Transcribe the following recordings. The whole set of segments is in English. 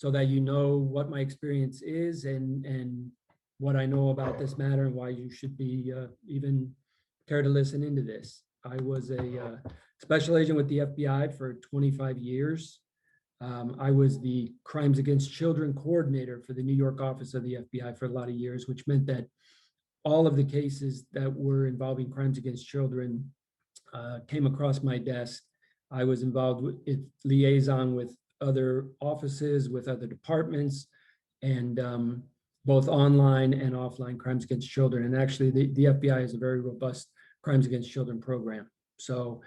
so that you know what my experience is and what I know about this matter and why you should be even care to listen into this. I was a special agent with the FBI for 25 years. I was the Crimes Against Children coordinator for the New York office of the FBI for a lot of years, which meant that all of the cases that were involving crimes against children came across my desk. I was involved with liaison with other offices, with other departments, and both online and offline crimes against children. And actually, the FBI has a very robust crimes against children program. So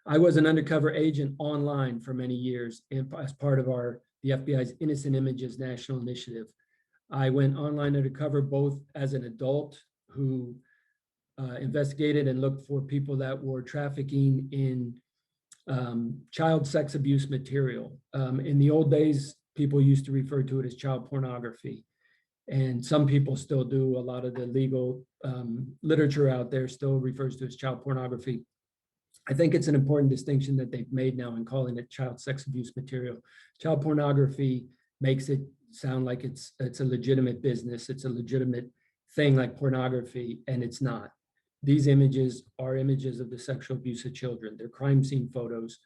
I was an undercover agent online for many years as part of the FBI's Innocent Images National Initiative. I went online undercover both as an adult who investigated and looked for people that were trafficking in child sex abuse material. In the old days, people used to refer to it as child pornography. And some people still do. A lot of the legal literature out there still refers to it as child pornography. I think it's an important distinction that they've made now in calling it child sex abuse material. Child pornography makes it sound like it's a legitimate business. It's a legitimate thing like pornography, and it's not. These images are images of the sexual abuse of children. They're crime scene photos.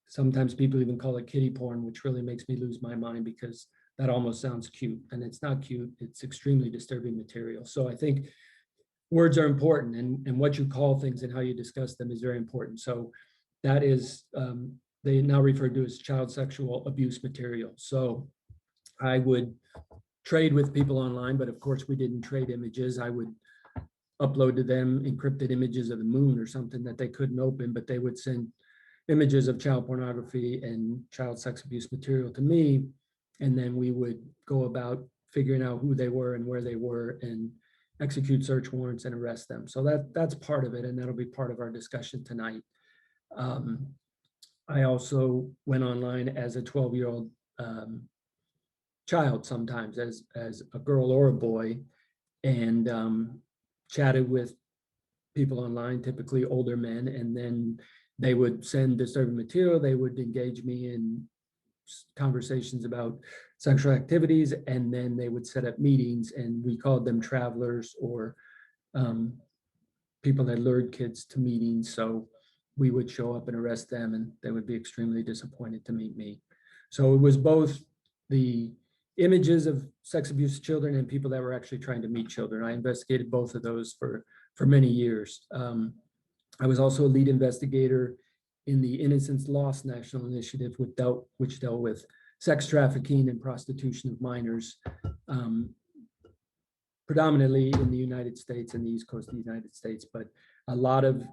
Sometimes people even call it kiddie porn, which really makes me lose my mind because that almost sounds cute, and it's not cute. It's extremely disturbing material. So I think words are important, and what you call things and how you discuss them is very important. So that is, they now refer to as child sexual abuse material. So I would trade with people online, but of course we didn't trade images. I would upload to them encrypted images of the moon or something that they couldn't open, but they would send images of child pornography and child sex abuse material to me. And then we would go about figuring out who they were and where they were and execute search warrants and arrest them. So that's part of it, and that'll be part of our discussion tonight. I also went online as a 12-year-old child sometimes, as a girl or a boy, and chatted with people online, typically older men, and then they would send disturbing material. They would engage me in conversations about sexual activities, and then they would set up meetings, and we called them travelers or people that lured kids to meetings. So we would show up and arrest them, and they would be extremely disappointed to meet me. So it was both the images of sex abuse of children and people that were actually trying to meet children. I investigated both of those for many years. I was also a lead investigator in the Innocence Lost National Initiative, which dealt with sex trafficking and prostitution of minors, predominantly in the United States and the East Coast of the United States, but a lot of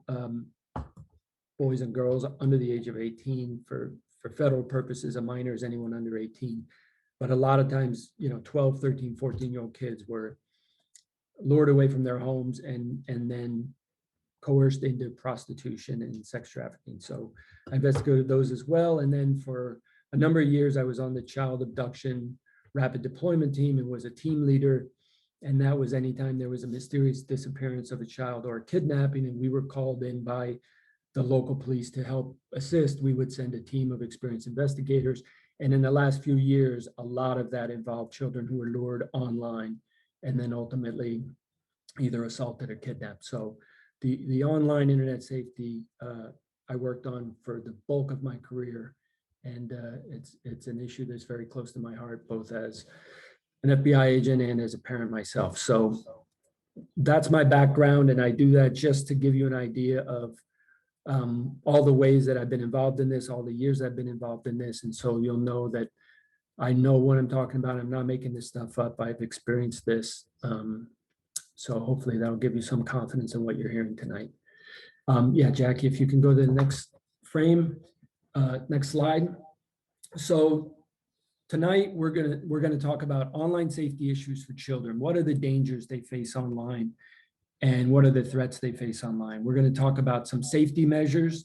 boys and girls under the age of 18. For federal purposes, a minor is anyone under 18. But a lot of times, 12, 13, 14-year-old kids were lured away from their homes and then coerced into prostitution and sex trafficking. So I investigated those as well. And then for a number of years, I was on the child abduction rapid deployment team and was a team leader. And that was anytime there was a mysterious disappearance of a child or a kidnapping, and we were called in by the local police to help assist, we would send a team of experienced investigators. And in the last few years, a lot of that involved children who were lured online and then ultimately either assaulted or kidnapped. So the online internet safety I worked on for the bulk of my career, and it's an issue that's very close to my heart, both as an FBI agent and as a parent myself. So that's my background, and I do that just to give you an idea of all the ways that I've been involved in this, all the years I've been involved in this, and so you'll know that I know what I'm talking about. I'm not making this stuff up. I've experienced this. So hopefully that'll give you some confidence in what you're hearing tonight. Yeah, Jackie, if you can go to the next frame, next slide. So tonight we're gonna talk about online safety issues for children. What are the dangers they face online, and what are the threats they face online? We're going to talk about some safety measures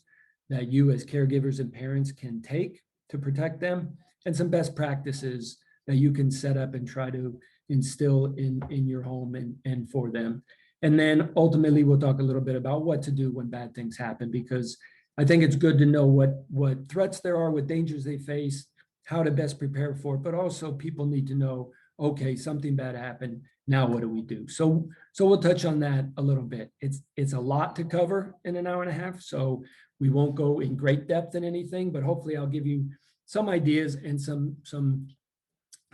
that you as caregivers and parents can take to protect them, and some best practices that you can set up and try to instill in your home and for them. And then ultimately, we'll talk a little bit about what to do when bad things happen, because I think it's good to know what threats there are, what dangers they face, how to best prepare for it, but also people need to know, okay, something bad happened. Now what do we do? So we'll touch on that a little bit. It's a lot to cover in an hour and a half, so we won't go in great depth in anything, but hopefully I'll give you some ideas and some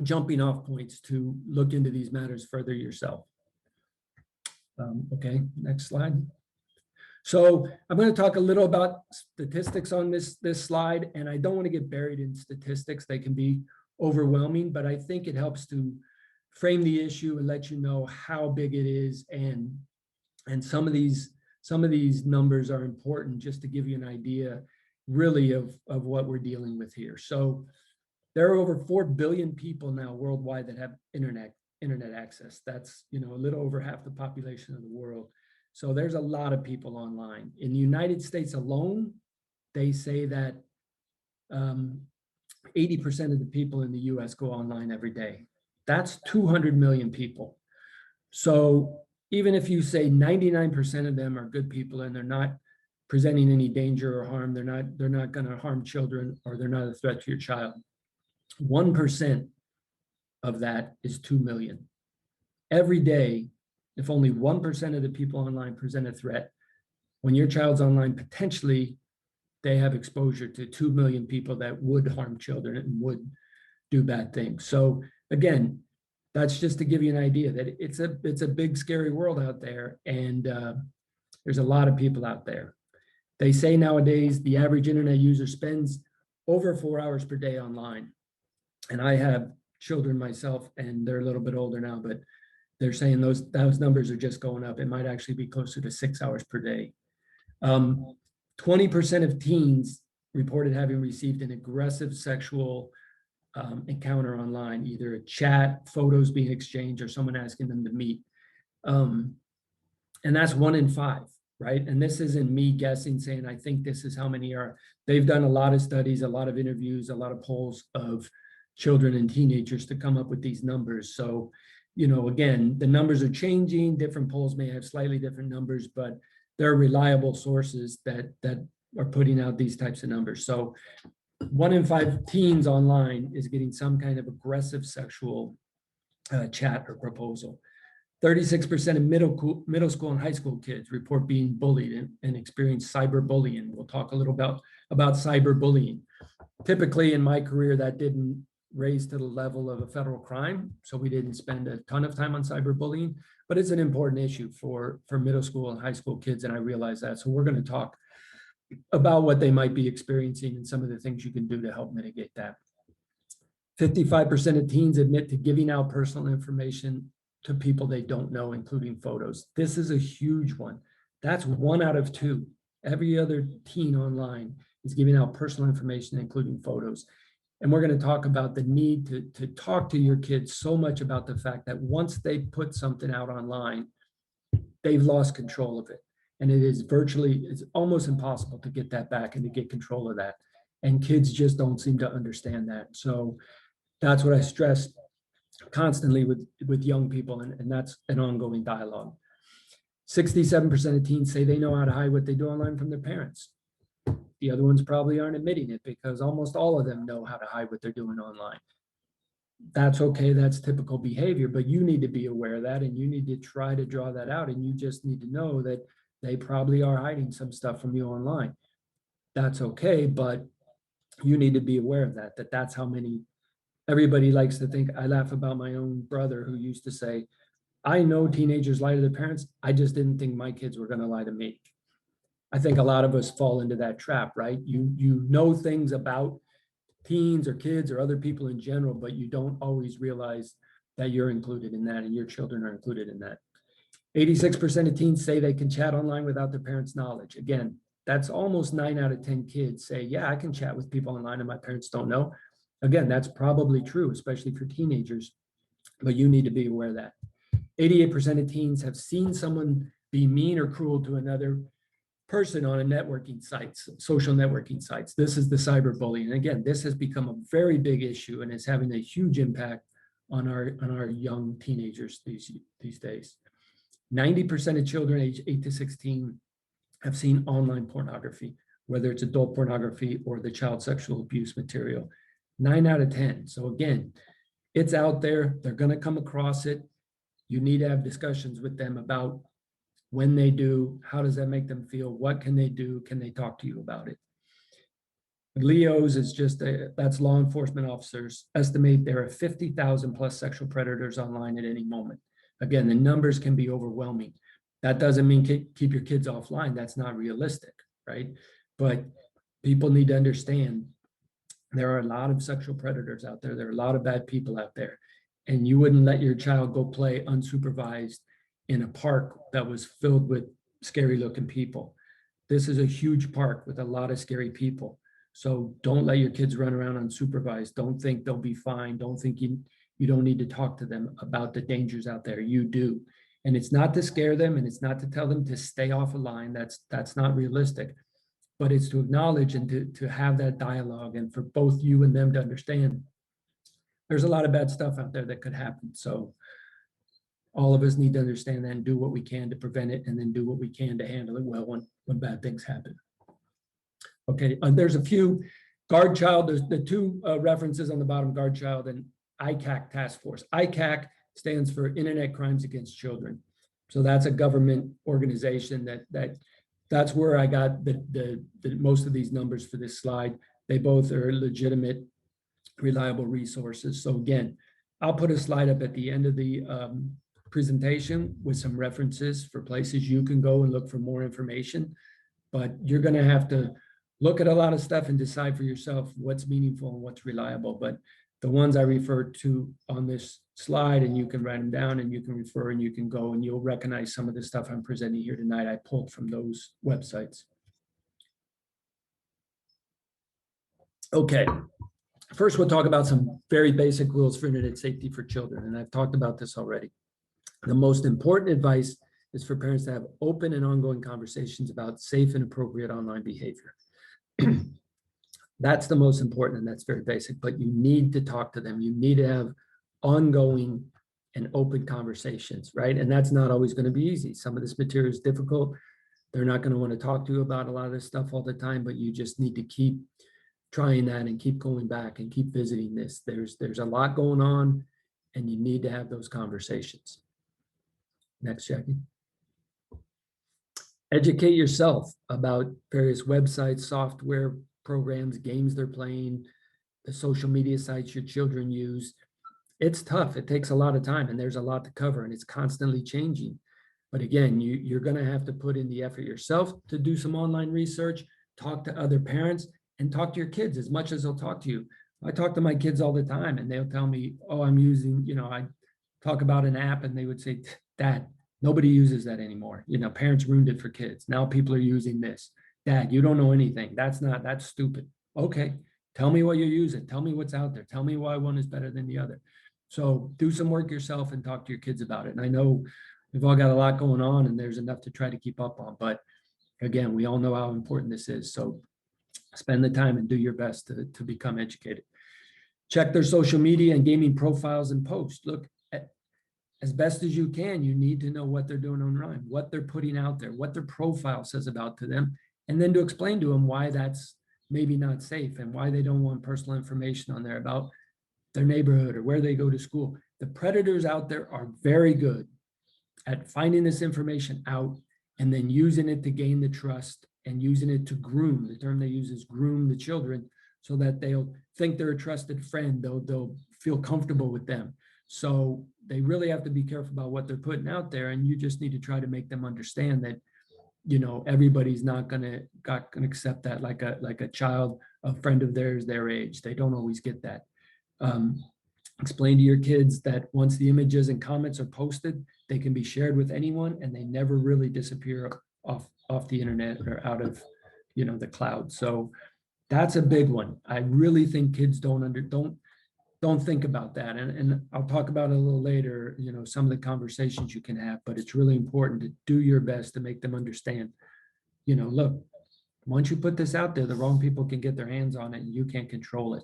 jumping off points to look into these matters further yourself. Okay, next slide. So I'm going to talk a little about statistics on this slide, and I don't want to get buried in statistics. They can be overwhelming, but I think it helps to frame the issue and let you know how big it is, and some of these numbers are important just to give you an idea really of what we're dealing with here. So there are over 4 billion people now worldwide that have internet access. That's, you know, a little over half the population of the world. So there's a lot of people online. In the United States alone, they say that 80% of the people in the US go online every day. That's 200 million people. So even if you say 99% of them are good people and they're not presenting any danger or harm, they're not going to harm children, or they're not a threat to your child, 1% of that is 2 million. Every day, if only 1% of the people online present a threat, when your child's online, potentially they have exposure to 2 million people that would harm children and would do bad things. So again, that's just to give you an idea that it's a big, scary world out there, and there's a lot of people out there. They say nowadays the average internet user spends over 4 hours per day online. And I have children myself, and they're a little bit older now, but they're saying those numbers are just going up. It might actually be closer to 6 hours per day. 20% of teens reported having received an aggressive sexual encounter online, either a chat, photos being exchanged, or someone asking them to meet. And that's 1 in 5, right? And this isn't me guessing, saying I think this is how many are. They've done a lot of studies, a lot of interviews, a lot of polls of children and teenagers to come up with these numbers. So, you know, again, the numbers are changing. Different polls may have slightly different numbers, but there are reliable sources that are putting out these types of numbers. So 1 in 5 teens online is getting some kind of aggressive sexual chat or proposal. 36% of middle school and high school kids report being bullied and experience cyberbullying. We'll talk a little about cyberbullying. Typically in my career, that didn't raise to the level of a federal crime, so we didn't spend a ton of time on cyberbullying, but it's an important issue for middle school and high school kids, and I realize that. So we're going to talk about what they might be experiencing and some of the things you can do to help mitigate that. 55% of teens admit to giving out personal information to people they don't know, including photos. This is a huge one. That's 1 out of 2. Every other teen online is giving out personal information, including photos. And we're going to talk about the need to talk to your kids so much about the fact that once they put something out online, they've lost control of it. And it's almost impossible to get that back and to get control of that. And kids just don't seem to understand that. So that's what I stress constantly with young people, and that's an ongoing dialogue. 67% of teens say they know how to hide what they do online from their parents. The other ones probably aren't admitting it, because almost all of them know how to hide what they're doing online. That's okay, that's typical behavior, but you need to be aware of that, and you need to try to draw that out, and you just need to know that they probably are hiding some stuff from you online. That's okay, but you need to be aware of that, that's how many. Everybody likes to think, I laugh about my own brother who used to say, I know teenagers lie to their parents, I just didn't think my kids were going to lie to me. I think a lot of us fall into that trap, right? You know things about teens or kids or other people in general, but you don't always realize that you're included in that and your children are included in that. 86% of teens say they can chat online without their parents' knowledge. Again, that's almost 9 out of 10 kids say, yeah, I can chat with people online and my parents don't know. Again, that's probably true, especially for teenagers, but you need to be aware of that. 88% of teens have seen someone be mean or cruel to another person on a networking sites, social networking sites. This is the cyberbullying. And again, this has become a very big issue and is having a huge impact on our young teenagers these days. 90% of children aged 8 to 16 have seen online pornography, whether it's adult pornography or the child sexual abuse material. 9 out of 10. So again, it's out there. They're going to come across it. You need to have discussions with them about when they do, how does that make them feel? What can they do? Can they talk to you about it? LEOs is that's law enforcement officers estimate there are 50,000 plus sexual predators online at any moment. Again, the numbers can be overwhelming. That doesn't mean keep your kids offline. That's not realistic, right? But people need to understand there are a lot of sexual predators out there. There are a lot of bad people out there. And you wouldn't let your child go play unsupervised in a park that was filled with scary looking people. This is a huge park with a lot of scary people. So don't let your kids run around unsupervised. Don't think they'll be fine. Don't think you don't need to talk to them about the dangers out there. You do. And it's not to scare them, and it's not to tell them to stay off a line. That's not realistic. But it's to acknowledge and to have that dialogue, and for both you and them to understand there's a lot of bad stuff out there that could happen. So all of us need to understand that and do what we can to prevent it, and then do what we can to handle it well when bad things happen. Okay, there's a few. Guard Child, there's the two references on the bottom, Guard Child and ICAC Task Force. ICAC stands for Internet Crimes Against Children. So that's a government organization that's where I got the most of these numbers for this slide. They both are legitimate, reliable resources. So again, I'll put a slide up at the end of the presentation with some references for places you can go and look for more information. But you're going to have to look at a lot of stuff and decide for yourself what's meaningful and what's reliable. But the ones I referred to on this slide, and you can write them down and you can refer and you can go and you'll recognize some of the stuff I'm presenting here tonight. I pulled from those websites. Okay, first we'll talk about some very basic rules for internet safety for children. And I've talked about this already. The most important advice is for parents to have open and ongoing conversations about safe and appropriate online behavior. That's the most important, and that's very basic, but you need to talk to them. You need to have ongoing and open conversations, right? And that's not always going to be easy. Some of this material is difficult. They're not going to want to talk to you about a lot of this stuff all the time, but you just need to keep trying that and keep going back and keep visiting this. There's a lot going on, and you need to have those conversations. Next, Jackie. Educate yourself about various websites, software, programs, games they're playing, the social media sites your children use. It's tough. It takes a lot of time, and there's a lot to cover, and it's constantly changing. But again, you're going to have to put in the effort yourself to do some online research, talk to other parents, and talk to your kids as much as they'll talk to you. I talk to my kids all the time, and they'll tell me, oh, I'm using, I talk about an app, and they would say, Dad, nobody uses that anymore. Parents ruined it for kids. Now people are using this. Dad, you don't know anything. That's stupid. Okay, tell me what you're using. Tell me what's out there. Tell me why one is better than the other. So do some work yourself and talk to your kids about it. And I know we've all got a lot going on, and there's enough to try to keep up on. But again, we all know how important this is. So spend the time and do your best to become educated. Check their social media and gaming profiles and posts. Look, as best as you can, you need to know what they're doing online, what they're putting out there, what their profile says about to them, and then to explain to them why that's maybe not safe and why they don't want personal information on there about their neighborhood or where they go to school. The predators out there are very good at finding this information out and then using it to gain the trust and using it to groom. The term they use is groom the children so that they'll think they're a trusted friend. They'll feel comfortable with them. So they really have to be careful about what they're putting out there. And you just need to try to make them understand that, everybody's not gonna accept that like a child, a friend of theirs, their age. They don't always get that. Explain to your kids that once the images and comments are posted, they can be shared with anyone and they never really disappear off the internet or out of, the cloud. So that's a big one. I really think kids don't think about that. And I'll talk about it a little later, some of the conversations you can have, but it's really important to do your best to make them understand, look, once you put this out there, the wrong people can get their hands on it and you can't control it.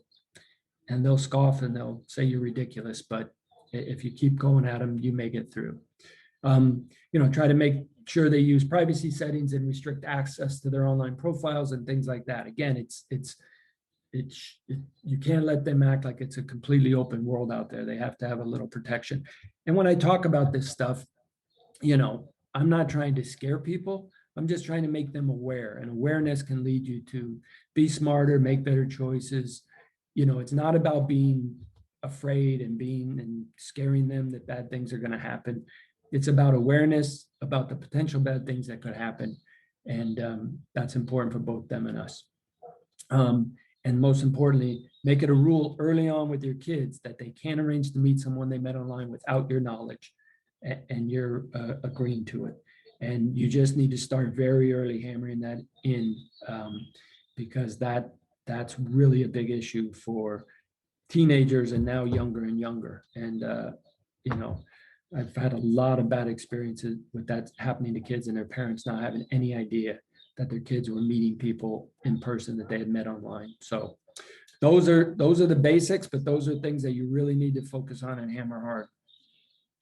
And they'll scoff and they'll say you're ridiculous, but if you keep going at them, you may get through. Try to make sure they use privacy settings and restrict access to their online profiles and things like that. Again, it's you can't let them act like it's a completely open world out there. They have to have a little protection. And when I talk about this stuff, I'm not trying to scare people. I'm just trying to make them aware, and awareness can lead you to be smarter, make better choices. It's not about being afraid and scaring them that bad things are going to happen. It's about awareness about the potential bad things that could happen. And that's important for both them and us. And most importantly, make it a rule early on with your kids that they can't arrange to meet someone they met online without your knowledge and you're agreeing to it. And you just need to start very early hammering that in, because that's really a big issue for teenagers and now younger and younger. And, I've had a lot of bad experiences with that happening to kids and their parents not having any idea that their kids were meeting people in person that they had met online. So those are the basics, but those are things that you really need to focus on and hammer hard.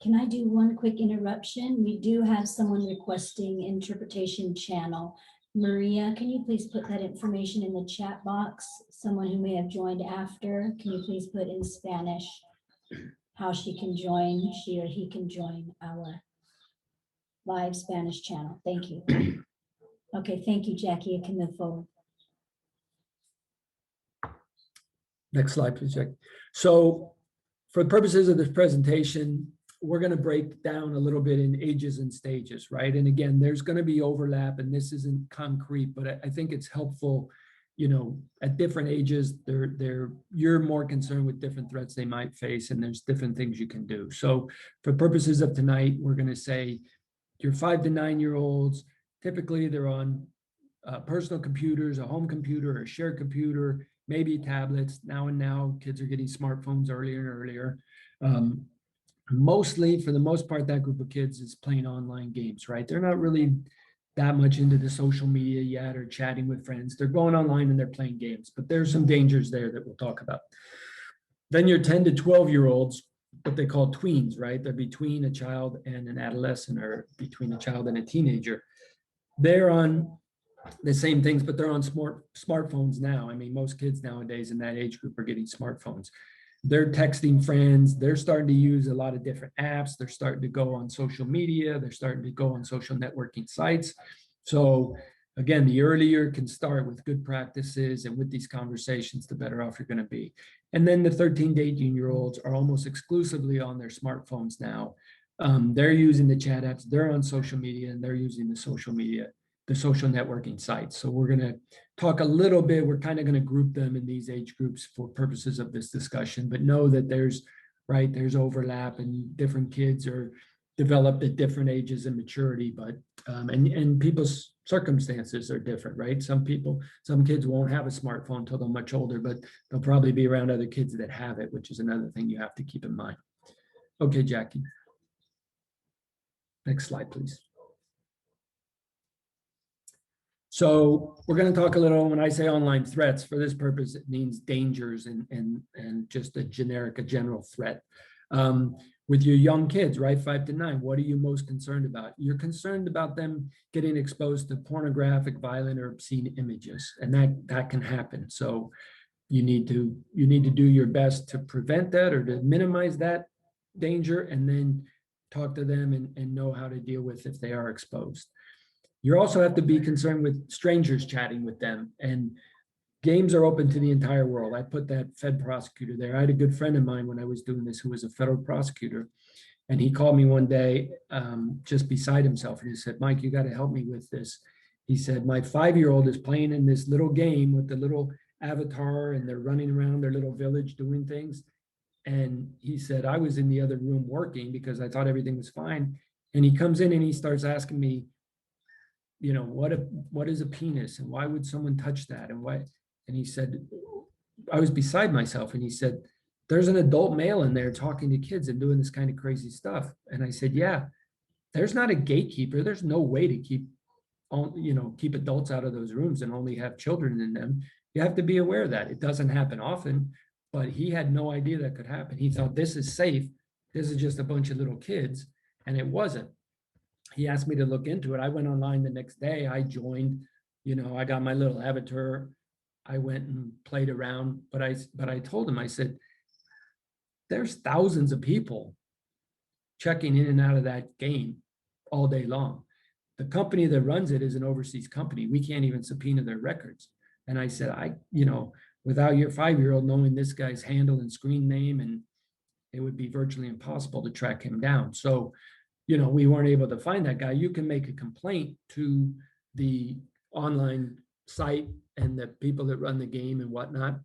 Can I do one quick interruption? We do have someone requesting interpretation channel. Maria, can you please put that information in the chat box? Someone who may have joined after, can you please put in Spanish how she or he can join our live Spanish channel? Thank you. Okay, thank you, Jackie. You can move forward. Next slide, please, Jack. So for the purposes of this presentation, we're going to break down a little bit in ages and stages, right? And again, there's going to be overlap, and this isn't concrete, but I think it's helpful, at different ages, you're more concerned with different threats they might face, and there's different things you can do. So for purposes of tonight, we're going to say your 5 to 9-year-olds, typically they're on personal computers, a home computer, a shared computer, maybe tablets. Now kids are getting smartphones earlier and earlier. Mostly, for the most part, that group of kids is playing online games, right? They're not really that much into the social media yet or chatting with friends. They're going online and they're playing games, but there's some dangers there that we'll talk about. Then your 10 to 12-year-olds, what they call tweens, right? They're between a child and an adolescent, or between a child and a teenager. They're on the same things, but they're on smartphones now. I mean, most kids nowadays in that age group are getting smartphones. They're texting friends. They're starting to use a lot of different apps. They're starting to go on social media. They're starting to go on social networking sites. So again, the earlier it can start with good practices and with these conversations, the better off you're going to be. And then the 13 to 18-year-olds are almost exclusively on their smartphones now. They're using the chat apps. They're on social media, and they're using the social networking sites. So we're going to talk a little bit. We're kind of going to group them in these age groups for purposes of this discussion, but know that there's overlap, and different kids are developed at different ages and maturity, but and people's circumstances are different, right? Some kids won't have a smartphone until they're much older, but they'll probably be around other kids that have it, which is another thing you have to keep in mind. Okay, Jackie. Next slide, please. So we're going to talk a little, when I say online threats, for this purpose, it means dangers and just a general threat. With your young kids, right, 5 to 9, what are you most concerned about? You're concerned about them getting exposed to pornographic, violent, or obscene images, and that can happen. So you need to do your best to prevent that or to minimize that danger, and then talk to them and know how to deal with if they are exposed. You also have to be concerned with strangers chatting with them, and games are open to the entire world. I put that Fed prosecutor there. I had a good friend of mine when I was doing this who was a federal prosecutor, and he called me one day just beside himself, and he said, "Mike, you got to help me with this." He said, "My 5-year-old is playing in this little game with the little avatar, and they're running around their little village doing things." And he said, "I was in the other room working because I thought everything was fine." And he comes in and he starts asking me, what is a penis, and why would someone touch that, and why? And he said, I was beside myself, and he said, "There's an adult male in there talking to kids and doing this kind of crazy stuff." And I said, "Yeah, there's not a gatekeeper. There's no way to keep adults out of those rooms and only have children in them. You have to be aware of that. It doesn't happen often," but he had no idea that could happen. He thought, this is safe. This is just a bunch of little kids, and it wasn't. He asked me to look into it. I went online the next day. I joined, I got my little avatar. I went and played around, but I told him, I said, there's thousands of people checking in and out of that game all day long. The company that runs it is an overseas company. We can't even subpoena their records. And I said, without your 5-year-old knowing this guy's handle and screen name, and it would be virtually impossible to track him down. So, we weren't able to find that guy. You can make a complaint to the online site and the people that run the game and whatnot.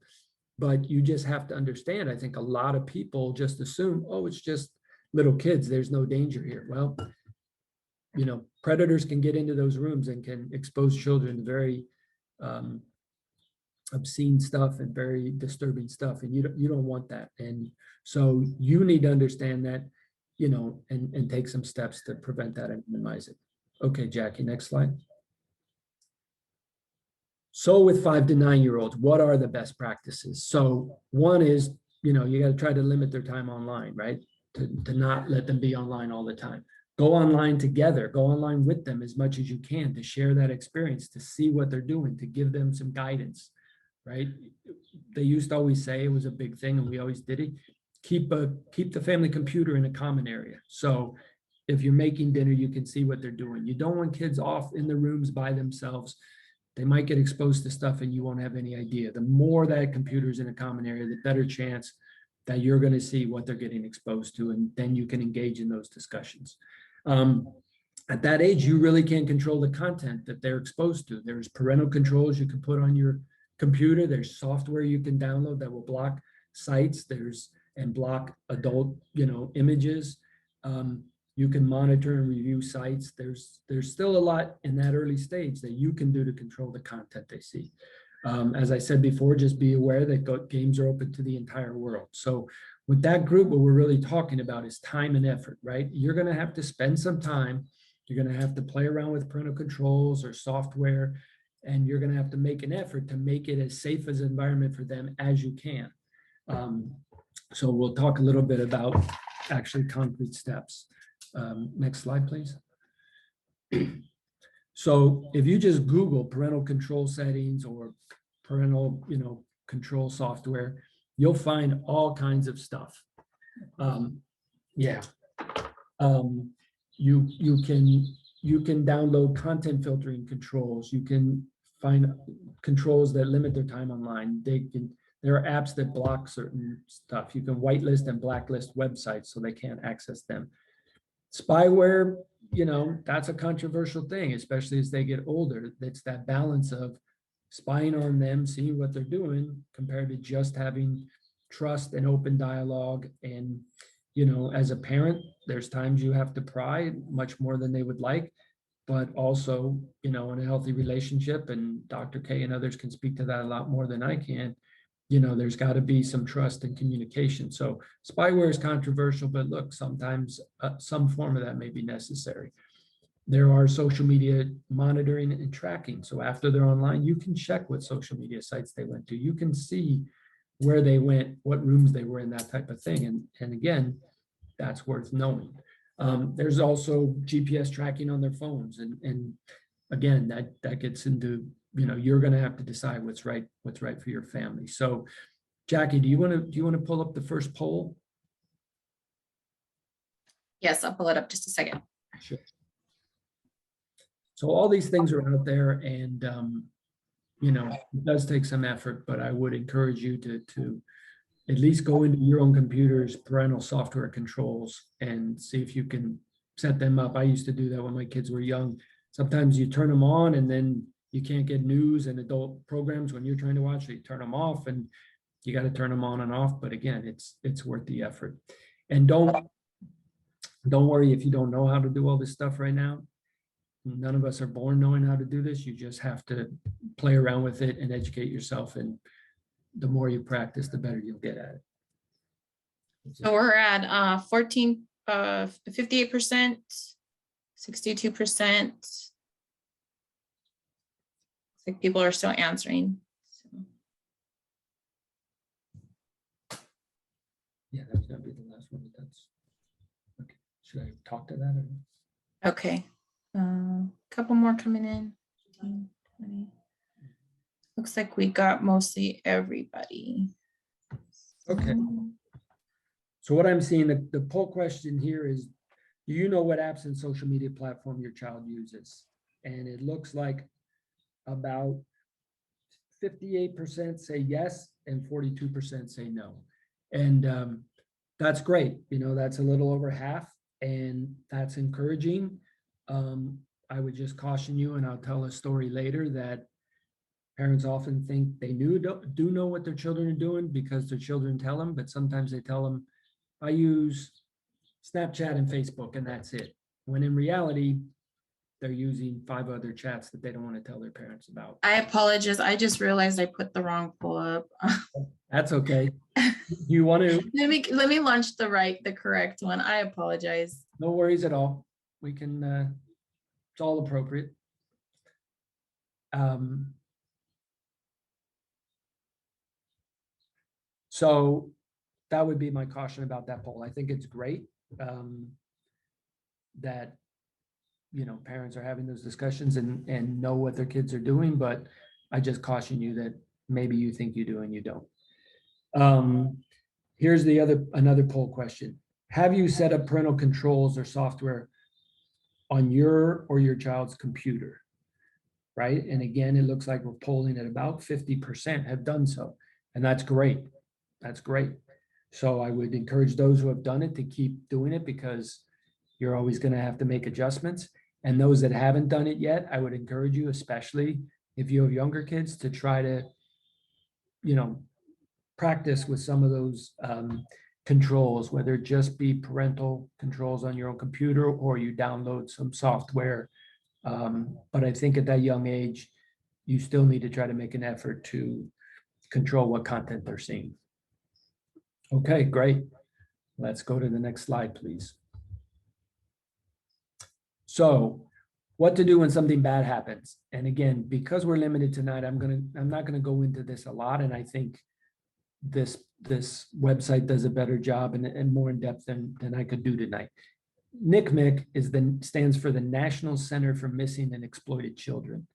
But you just have to understand, I think a lot of people just assume, oh, it's just little kids, there's no danger here. Well, predators can get into those rooms and can expose children to very obscene stuff and very disturbing stuff. And you don't want that. And so you need to understand that, and take some steps to prevent that and minimize it. Okay, Jackie, next slide. So with 5 to 9-year-olds, what are the best practices? So one is, you got to try to limit their time online, right? To not let them be online all the time. Go online together, go online with them as much as you can to share that experience, to see what they're doing, to give them some guidance, right? They used to always say, it was a big thing and we always did it, keep the family computer in a common area. So if you're making dinner, you can see what they're doing. You don't want kids off in the rooms by themselves. They might get exposed to stuff and you won't have any idea. The more that computer's in a common area, the better chance that you're going to see what they're getting exposed to, and then you can engage in those discussions. At that age, you really can't control the content that they're exposed to. There's parental controls you can put on your computer. There's software you can download that will block sites. And block adult, images. You can monitor and review sites. There's still a lot in that early stage that you can do to control the content they see. As I said before, just be aware that games are open to the entire world. So with that group, what we're really talking about is time and effort, right? You're going to have to spend some time. You're going to have to play around with parental controls or software, and you're going to have to make an effort to make it as safe as an environment for them as you can. So we'll talk a little bit about actually concrete steps. Next slide, please. So if you just Google parental control settings or parental, control software, you'll find all kinds of stuff. You can download content filtering controls. You can find controls that limit their time online. There are apps that block certain stuff. You can whitelist and blacklist websites so they can't access them. Spyware, that's a controversial thing, especially as they get older. It's that balance of spying on them, seeing what they're doing, compared to just having trust and open dialogue. And, as a parent, there's times you have to pry much more than they would like, but also, in a healthy relationship, and Dr. K and others can speak to that a lot more than I can, there's got to be some trust and communication. So spyware is controversial, but look, sometimes some form of that may be necessary. There are social media monitoring and tracking. So after they're online, you can check what social media sites they went to. You can see where they went, what rooms they were in, that type of thing. And again, that's worth knowing. There's also GPS tracking on their phones. And again, that gets into, you're going to have to decide what's right for your family. So Jackie, do you want to pull up the first poll? Yes, I'll pull it up just a second. Sure. So all these things are out there, and it does take some effort, but I would encourage you to at least go into your own computer's parental software controls and see if you can set them up. I used to do that when my kids were young. Sometimes you turn them on and then you can't get news and adult programs when you're trying to watch, so you turn them off, and you got to turn them on and off. But again, it's worth the effort. And don't worry if you don't know how to do all this stuff right now. None of us are born knowing how to do this. You just have to play around with it and educate yourself. And the more you practice, the better you'll get at it. So we're at 58%, 62%. Like people are still answering. So. Yeah, that's gonna be the last one. That's okay. Should I talk to that? Or? Okay, couple more coming in. 15, 20. Looks like we got mostly everybody. Okay. So what I'm seeing, the poll question here is, do you know what apps and social media platform your child uses? And it looks like about 58% say yes and 42% say no. And that's great. You know, that's a little over half, and that's encouraging. I would just caution you, and I'll tell a story later, that parents often think they do know what their children are doing because their children tell them, but sometimes they tell them, I use Snapchat and Facebook and that's it. When in reality, they're using 5 other chats that they don't want to tell their parents about. I apologize. I just realized I put the wrong pull up. That's okay. You want to, Let me launch the correct one. I apologize. no worries at all. We can, it's all appropriate. So that would be my caution about that poll. I think it's great that, you know, parents are having those discussions and know what their kids are doing, but I just caution you that maybe you think you do and you don't. Here's another poll question. Have you set up parental controls or software on your or your child's computer? Right? And again, it looks like we're polling at about 50% have done so. And that's great. That's great. So I would encourage those who have done it to keep doing it, because you're always going to have to make adjustments. And those that haven't done it yet, I would encourage you, especially if you have younger kids, to try to, you know, practice with some of those controls, whether it just be parental controls on your own computer or you download some software. But I think at that young age, you still need to try to make an effort to control what content they're seeing. Okay, great. Let's go to the next slide, please. So what to do when something bad happens. And again, because we're limited tonight, I'm not gonna go into this a lot. And I think this website does a better job and more in depth than I could do tonight. NCMEC stands for the National Center for Missing and Exploited Children.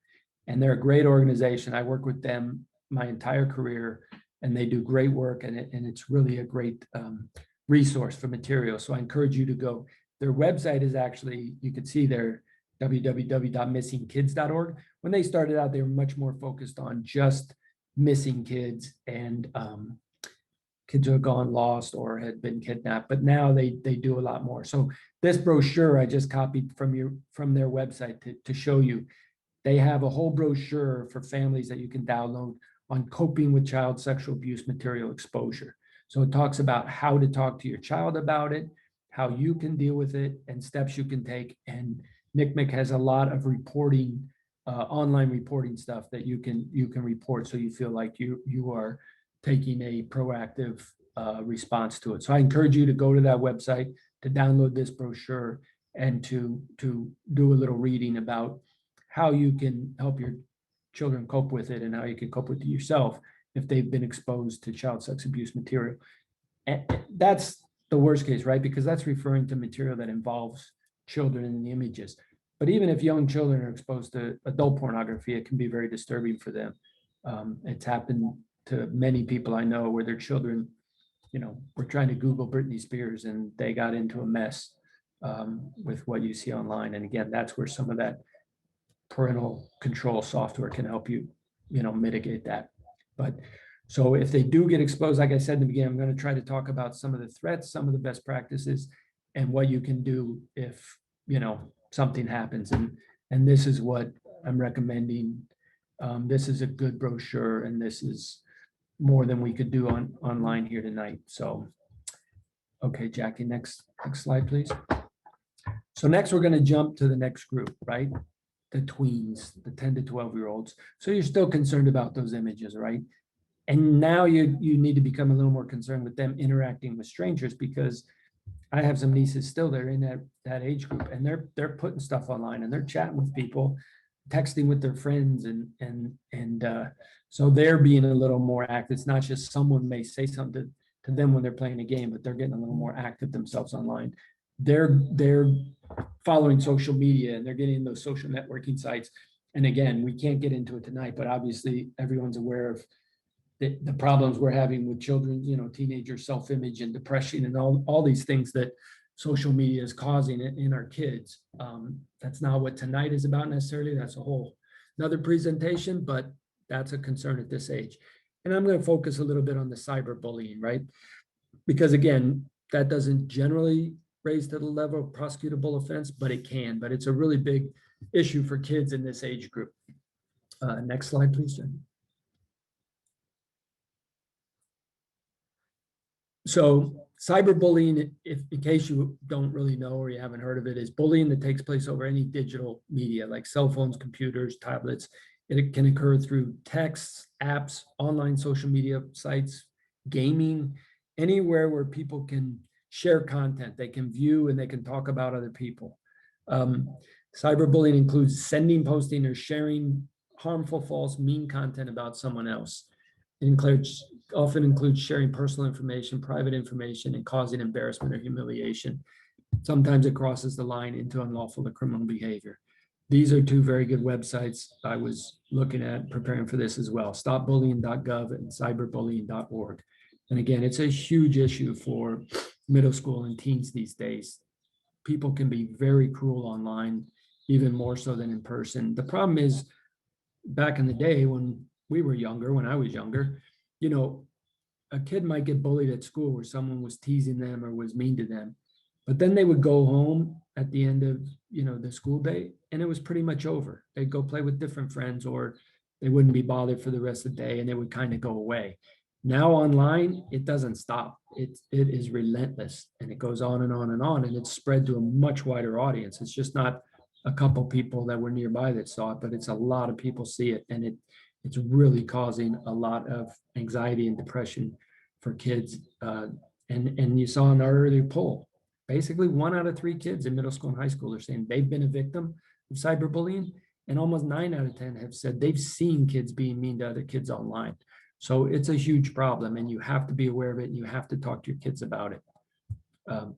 And they're a great organization. I work with them my entire career, and they do great work, and it's really a great resource for material. So I encourage you to go. Their website is actually, you can see there, www.missingkids.org. When they started out, they were much more focused on just missing kids and kids who had gone lost or had been kidnapped, but now they do a lot more. So this brochure I just copied from their website to show you. They have a whole brochure for families that you can download on coping with child sexual abuse material exposure. So it talks about how to talk to your child about it, how you can deal with it, and steps you can take. And NCMEC has a lot of reporting, online reporting stuff that you can report, so you feel like you are taking a proactive response to it. So I encourage you to go to that website, to download this brochure, and to do a little reading about how you can help your children cope with it and how you can cope with it yourself if they've been exposed to child sex abuse material. And that's the worst case, right? Because that's referring to material that involves children in the images. But even if young children are exposed to adult pornography, it can be very disturbing for them. It's happened to many people I know where their children, you know, were trying to Google Britney Spears and they got into a mess with what you see online. And again, that's where some of that parental control software can help you, you know, mitigate that. But so if they do get exposed, like I said in the beginning, I'm going to try to talk about some of the threats, some of the best practices, and what you can do if, you know, something happens. And this is what I'm recommending. This is a good brochure, and this is more than we could do online here tonight. So, okay, Jackie, next slide, please. So next, we're going to jump to the next group, right? The tweens, the 10 to 12-year-olds. So you're still concerned about those images, right? And now you need to become a little more concerned with them interacting with strangers, because I have some nieces still that are in that age group, and they're putting stuff online and they're chatting with people, texting with their friends, and so they're being a little more active. It's not just someone may say something to them when they're playing a game, but they're getting a little more active themselves online. They're following social media and they're getting those social networking sites, And again, we can't get into it tonight, but obviously everyone's aware of the problems we're having with children, teenagers, self-image and depression and all these things that social media is causing in our kids. That's not what tonight is about necessarily. That's a whole another presentation, but that's a concern at this age. And I'm going to focus a little bit on the cyberbullying, right? Because again, that doesn't generally raise to the level of prosecutable offense, but it can. But it's a really big issue for kids in this age group. Next slide, please, Jen. So cyberbullying, if in case you don't really know or you haven't heard of it, is bullying that takes place over any digital media like cell phones, computers, tablets. It can occur through texts, apps, online social media sites, gaming, anywhere where people can share content, they can view and they can talk about other people. Cyberbullying includes sending, posting, or sharing harmful, false, mean content about someone else. It often includes sharing personal information, private information, and causing embarrassment or humiliation. Sometimes it crosses the line into unlawful or criminal behavior. These are two very good websites I was looking at preparing for this as well, stopbullying.gov and cyberbullying.org. And again, it's a huge issue for middle school and teens these days. People can be very cruel online, even more so than in person. The problem is, back in the day when we were younger, when I was younger, a kid might get bullied at school where someone was teasing them or was mean to them, but then they would go home at the end of, the school day and it was pretty much over. They'd go play with different friends or they wouldn't be bothered for the rest of the day and it would kind of go away. Now online, it doesn't stop. It is relentless and it goes on and on and on, and it's spread to a much wider audience. It's just not a couple people that were nearby that saw it, but it's a lot of people see it, and it's really causing a lot of anxiety and depression for kids. And you saw in our earlier poll, basically 1 out of 3 kids in middle school and high school are saying they've been a victim of cyberbullying, and almost 9 out of 10 have said they've seen kids being mean to other kids online. So it's a huge problem, and you have to be aware of it, and you have to talk to your kids about it.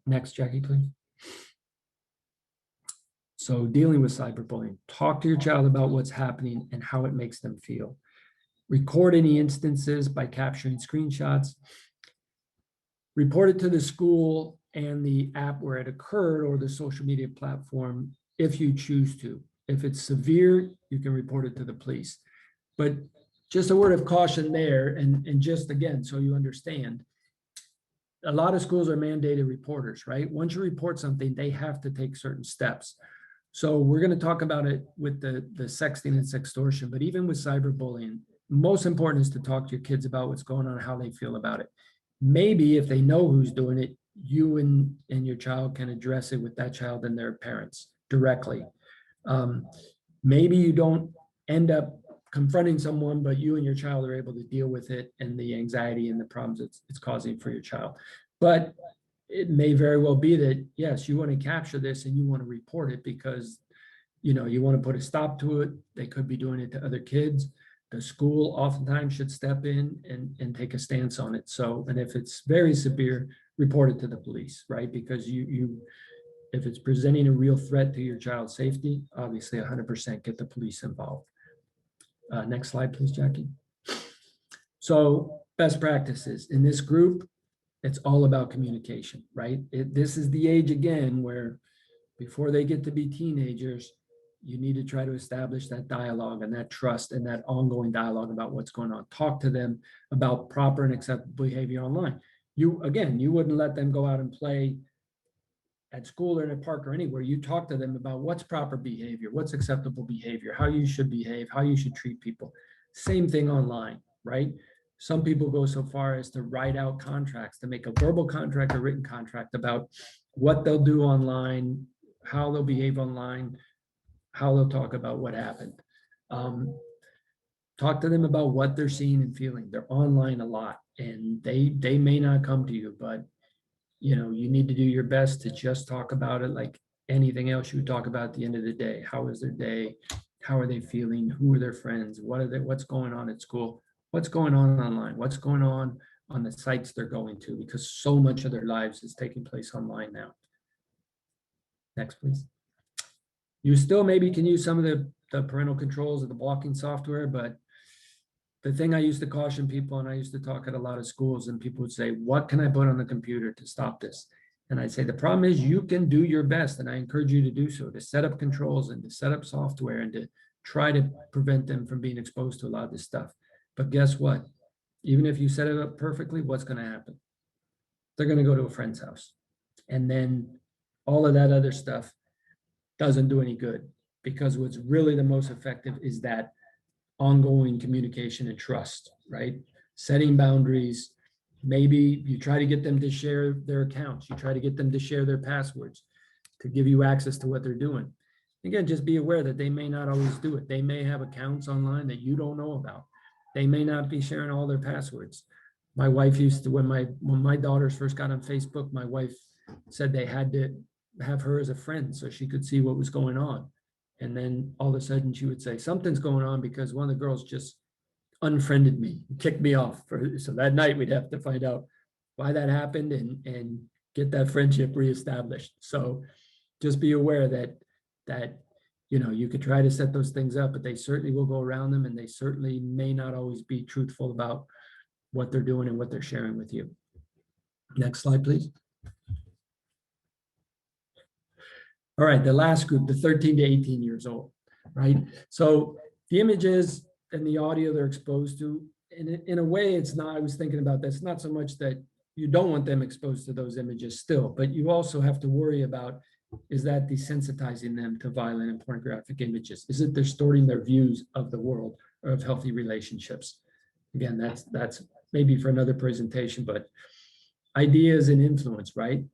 Next, Jackie, please. So dealing with cyberbullying, talk to your child about what's happening and how it makes them feel. Record any instances by capturing screenshots. Report it to the school and the app where it occurred or the social media platform if you choose to. If it's severe, you can report it to the police. But just a word of caution there, and just again, so you understand, a lot of schools are mandated reporters, right? Once you report something, they have to take certain steps. So we're going to talk about it with the sexting and sextortion, but even with cyberbullying, most important is to talk to your kids about what's going on, how they feel about it. Maybe if they know who's doing it, you and your child can address it with that child and their parents directly. Maybe you don't end up confronting someone, but you and your child are able to deal with it and the anxiety and the problems it's causing for your child. But it may very well be that, yes, you want to capture this and you want to report it because, you want to put a stop to it. They could be doing it to other kids. The school oftentimes should step in and take a stance on it. So, and if it's very severe, report it to the police, right? Because if it's presenting a real threat to your child's safety, obviously 100% get the police involved. Next slide, please, Jackie. So best practices in this group, it's all about communication, right? This is the age again where before they get to be teenagers, you need to try to establish that dialogue and that trust and that ongoing dialogue about what's going on. Talk to them about proper and acceptable behavior online. You wouldn't let them go out and play at school or in a park or anywhere. You talk to them about what's proper behavior, what's acceptable behavior, how you should behave, how you should treat people. Same thing online, right? Some people go so far as to write out contracts, to make a verbal contract or written contract about what they'll do online, how they'll behave online, how they'll talk about what happened. Talk to them about what they're seeing and feeling. They're online a lot, and they may not come to you, but you need to do your best to just talk about it like anything else you would talk about at the end of the day. How is their day? How are they feeling? Who are their friends? What's going on at school? What's going on online? What's going on the sites they're going to? Because so much of their lives is taking place online now. Next, please. You still maybe can use some of the parental controls of the blocking software, but the thing I used to caution people, and I used to talk at a lot of schools, and people would say, what can I put on the computer to stop this? And I say, the problem is you can do your best, and I encourage you to do so, to set up controls and to set up software and to try to prevent them from being exposed to a lot of this stuff. But guess what? Even if you set it up perfectly, what's going to happen? They're going to go to a friend's house. And then all of that other stuff doesn't do any good, because what's really the most effective is that ongoing communication and trust, right? Setting boundaries. Maybe you try to get them to share their accounts. You try to get them to share their passwords to give you access to what they're doing. Again, just be aware that they may not always do it. They may have accounts online that you don't know about. They may not be sharing all their passwords. My wife used to, when my daughters first got on Facebook, my wife said they had to have her as a friend so she could see what was going on. And then all of a sudden she would say, something's going on because one of the girls just unfriended me, kicked me off. So that night we'd have to find out why that happened and get that friendship reestablished. So just be aware that you could try to set those things up, but they certainly will go around them, and they certainly may not always be truthful about what they're doing and what they're sharing with you. Next slide, please. All right, the last group, the 13 to 18 years old, right? So the images and the audio they're exposed to, in a way, it's not, I was thinking about this, not so much that you don't want them exposed to those images still, but you also have to worry about, is that desensitizing them to violent and pornographic images? Is it distorting their views of the world or of healthy relationships? Again, that's maybe for another presentation, but ideas and influence, right?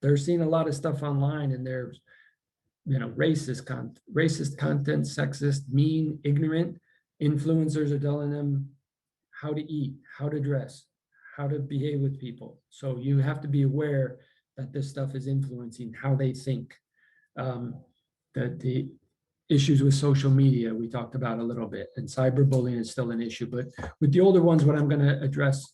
They're seeing a lot of stuff online, and there's racist content, sexist, mean, ignorant. Influencers are telling them how to eat, how to dress, how to behave with people. So you have to be aware that this stuff is influencing how they think. That the issues with social media, we talked about a little bit, and cyberbullying is still an issue. But with the older ones, what I'm going to address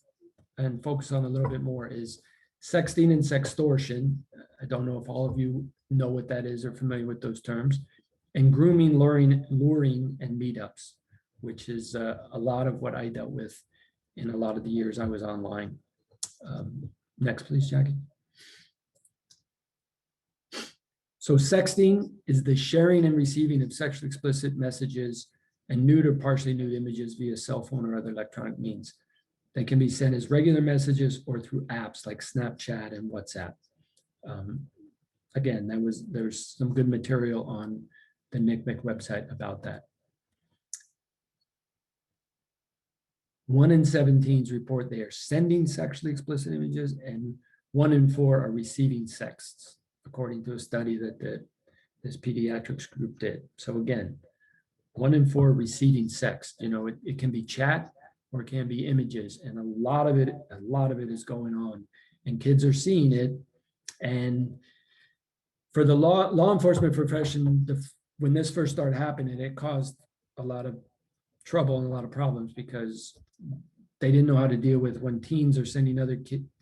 and focus on a little bit more is sexting and sextortion. I don't know if all of you know what that is or familiar with those terms. And grooming, luring, and meetups, which is a lot of what I dealt with in a lot of the years I was online. Next, please, Jackie. So sexting is the sharing and receiving of sexually explicit messages and nude or partially nude images via cell phone or other electronic means. They can be sent as regular messages or through apps like Snapchat and WhatsApp. Again, there's some good material on the NCMEC website about that. 1 in 7 teens report they are sending sexually explicit images, and 1 in 4 are receiving sexts, according to a study that this pediatrics group did. So again, 1 in 4 receiving sext. It can be chat or it can be images, and a lot of it is going on, and kids are seeing it. And for the law enforcement profession, when this first started happening, it caused a lot of trouble and a lot of problems, because they didn't know how to deal with when teens are sending other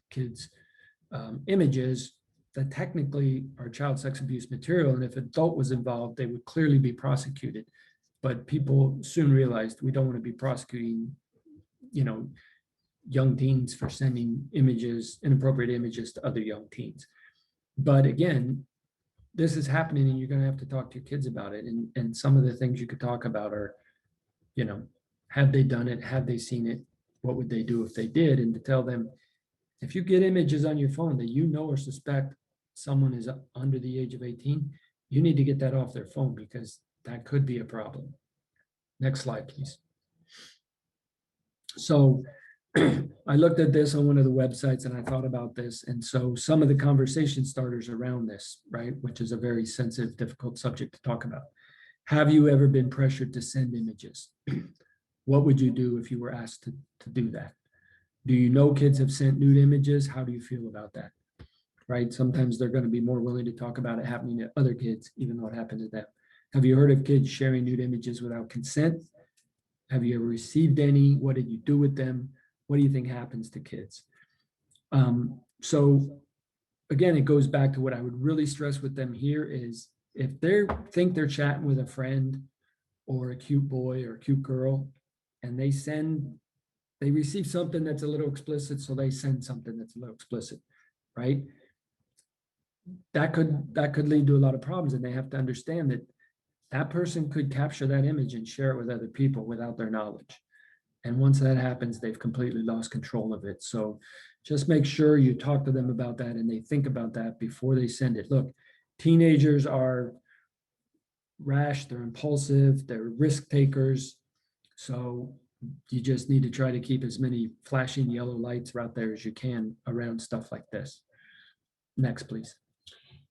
kids images that technically are child sex abuse material, and if an adult was involved, they would clearly be prosecuted. But people soon realized we don't want to be prosecuting, young teens for sending inappropriate images to other young teens. But again, this is happening, and you're going to have to talk to your kids about it. And some of the things you could talk about are, have they done it? Have they seen it? What would they do if they did? And to tell them, if you get images on your phone that or suspect someone is under the age of 18, you need to get that off their phone, because that could be a problem. Next slide, please. So I looked at this on one of the websites and I thought about this. And so some of the conversation starters around this, right, which is a very sensitive, difficult subject to talk about. Have you ever been pressured to send images? What would you do if you were asked to do that? Do you know kids have sent nude images? How do you feel about that? Right? Sometimes they're going to be more willing to talk about it happening to other kids, even though it happened to them. Have you heard of kids sharing nude images without consent? Have you ever received any? What did you do with them? What do you think happens to kids? So again, it goes back to what I would really stress with them here is if they think they're chatting with a friend or a cute boy or a cute girl, and they receive something that's a little explicit, so they send something that's a little explicit, right? That could lead to a lot of problems, and they have to understand that that person could capture that image and share it with other people without their knowledge. And once that happens, they've completely lost control of it. So just make sure you talk to them about that and they think about that before they send it. Look, teenagers are rash, they're impulsive, they're risk takers. So you just need to try to keep as many flashing yellow lights out there as you can around stuff like this. Next, please.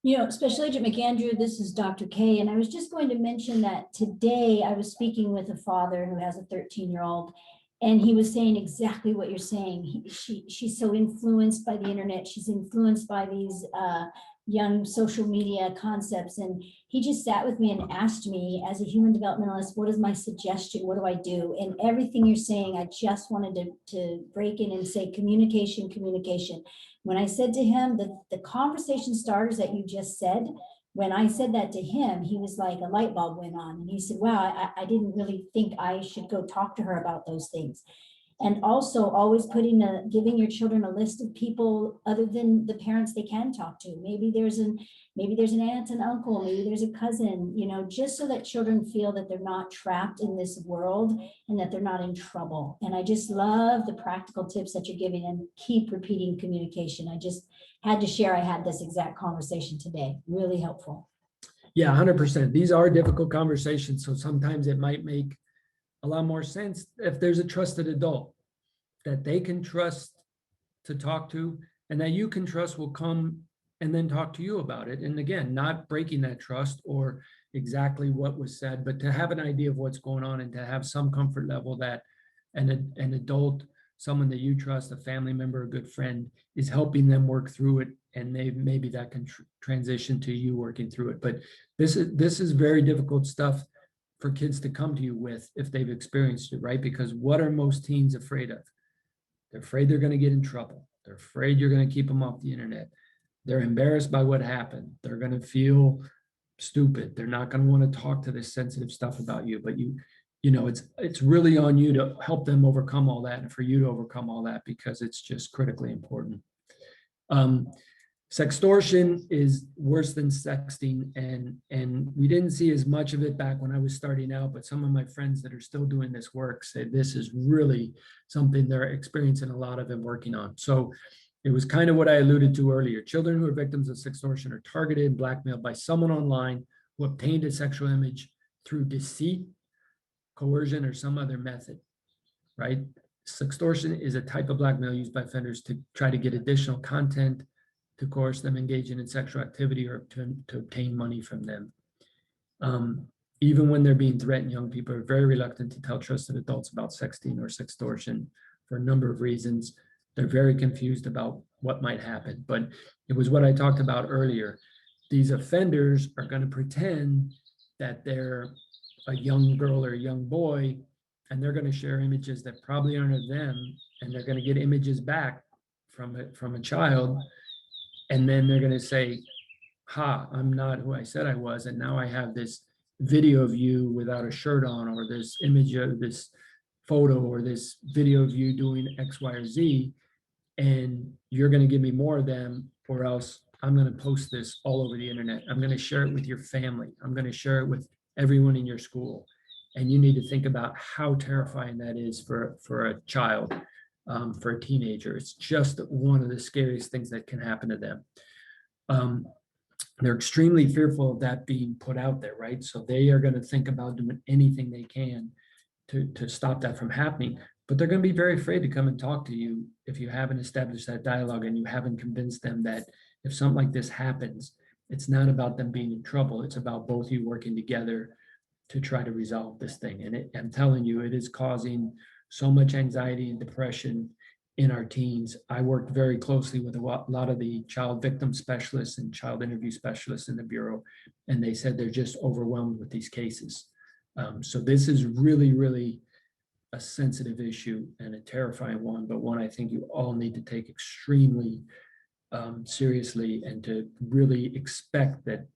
You know, Special Agent McAndrew, this is Dr. K, and I was just going to mention that today I was speaking with a father who has a 13-year-old, and he was saying exactly what you're saying. She's so influenced by the internet. She's influenced by these young social media concepts. And he just sat with me and asked me, as a human developmentalist, what is my suggestion? What do I do? And everything you're saying, I just wanted to break in and say communication, communication. When I said to him the conversation starters that you just said, when I said that to him, he was like, a light bulb went on. And he said, wow, I didn't really think I should go talk to her about those things. And also always giving your children a list of people other than the parents they can talk to. Maybe there's an aunt and uncle, maybe there's a cousin, you know, just so that children feel that they're not trapped in this world and that they're not in trouble. And I just love the practical tips that you're giving, and keep repeating communication. I just had to share, I had this exact conversation today. Really helpful. Yeah, 100%. These are difficult conversations. So sometimes it might make a lot more sense if there's a trusted adult that they can trust to talk to, and that you can trust will come and then talk to you about it. And again, not breaking that trust or exactly what was said, but to have an idea of what's going on and to have some comfort level that an adult, someone that you trust, a family member, a good friend, is helping them work through it. And maybe that can transition to you working through it. But this is very difficult stuff for kids to come to you with if they've experienced it, right? Because what are most teens afraid of? They're afraid they're going to get in trouble. They're afraid you're going to keep them off the internet. They're embarrassed by what happened. They're going to feel stupid. They're not going to want to talk to this sensitive stuff about you. But you know, it's really on you to help them overcome all that, and for you to overcome all that, because it's just critically important. Sextortion is worse than sexting, and we didn't see as much of it back when I was starting out, but some of my friends that are still doing this work say this is really something they're experiencing a lot of and working on. So it was kind of what I alluded to earlier. Children who are victims of sextortion are targeted and blackmailed by someone online who obtained a sexual image through deceit, coercion, or some other method, right? Sextortion is a type of blackmail used by offenders to try to get additional content, to coerce them engaging in sexual activity, or to obtain money from them. Even when they're being threatened, young people are very reluctant to tell trusted adults about sexting or sextortion for a number of reasons. They're very confused about what might happen. But it was what I talked about earlier. These offenders are going to pretend that they're a young girl or a young boy, and they're going to share images that probably aren't of them, and they're going to get images back from a child. And then they're going to say, ha, I'm not who I said I was. And now I have this video of you without a shirt on, or this image of this photo, or this video of you doing X, Y, or Z. And you're going to give me more of them, or else I'm going to post this all over the internet. I'm going to share it with your family. I'm going to share it with everyone in your school. And you need to think about how terrifying that is for a child. For a teenager. It's just one of the scariest things that can happen to them. They're extremely fearful of that being put out there, right? So they are going to think about doing anything they can to stop that from happening. But they're going to be very afraid to come and talk to you if you haven't established that dialogue and you haven't convinced them that if something like this happens, it's not about them being in trouble. It's about both of you working together to try to resolve this thing. And I'm telling you, it is causing so much anxiety and depression in our teens. I worked very closely with a lot of the child victim specialists and child interview specialists in the Bureau, and they said they're just overwhelmed with these cases. So this is really, really a sensitive issue and a terrifying one, but one I think you all need to take extremely seriously, and to really expect that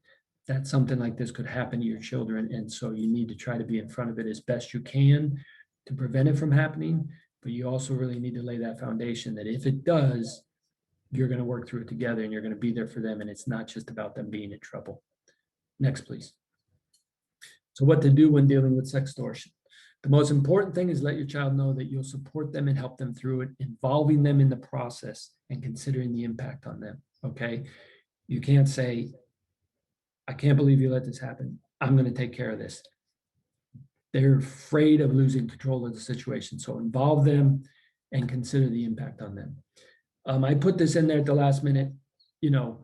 that something like this could happen to your children. And so you need to try to be in front of it as best you can to prevent it from happening. But you also really need to lay that foundation that if it does, you're going to work through it together and you're going to be there for them. And it's not just about them being in trouble. Next, please. So what to do when dealing with sextortion. The most important thing is let your child know that you'll support them and help them through it, involving them in the process and considering the impact on them, okay? You can't say, I can't believe you let this happen. I'm going to take care of this. They're afraid of losing control of the situation. So involve them and consider the impact on them. I put this in there at the last minute. You know,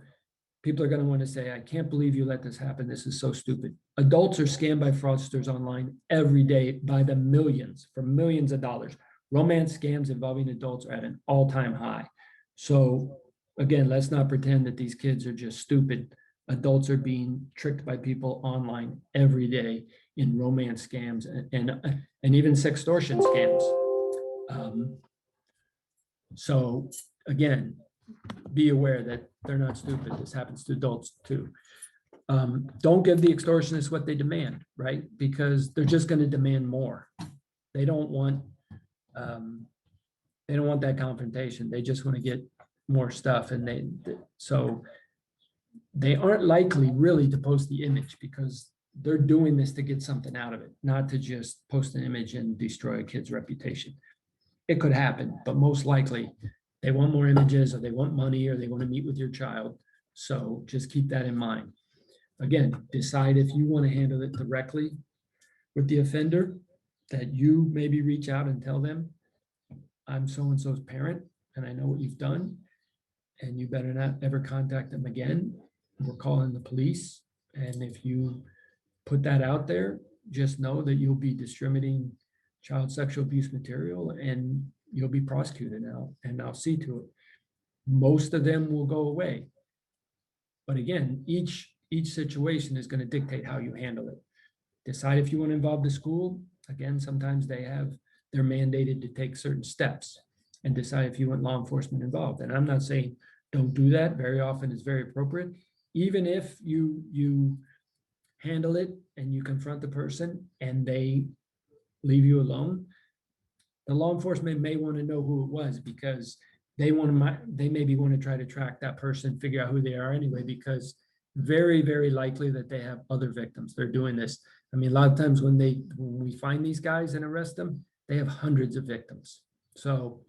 people are going to want to say, I can't believe you let this happen. This is so stupid. Adults are scammed by fraudsters online every day by the millions, for millions of dollars. Romance scams involving adults are at an all-time high. So again, let's not pretend that these kids are just stupid. Adults are being tricked by people online every day in romance scams and even sextortion scams. So again, be aware that they're not stupid. This happens to adults too. Don't give the extortionists what they demand, right? Because they're just going to demand more. They don't want that confrontation. They just want to get more stuff, and so they aren't likely really to post the image because they're doing this to get something out of it, not to just post an image and destroy a kid's reputation. It could happen, but most likely they want more images, or they want money, or they want to meet with your child. So just keep that in mind. Again, decide if you want to handle it directly with the offender, that you maybe reach out and tell them, I'm so-and-so's parent, and I know what you've done, and you better not ever contact them again. We're calling the police. And if you put that out there, just know that you'll be distributing child sexual abuse material and you'll be prosecuted now, and I'll see to it. Most of them will go away. But again, each situation is going to dictate how you handle it. Decide if you want to involve the school. Again, sometimes they're mandated to take certain steps, and decide if you want law enforcement involved. And I'm not saying don't do that. Very often it's very appropriate. Even if you handle it and you confront the person and they leave you alone, the law enforcement may want to know who it was, because they maybe want to try to track that person, figure out who they are anyway, because very, very likely that they have other victims. They're doing this. I mean, a lot of times when we find these guys and arrest them, they have hundreds of victims. So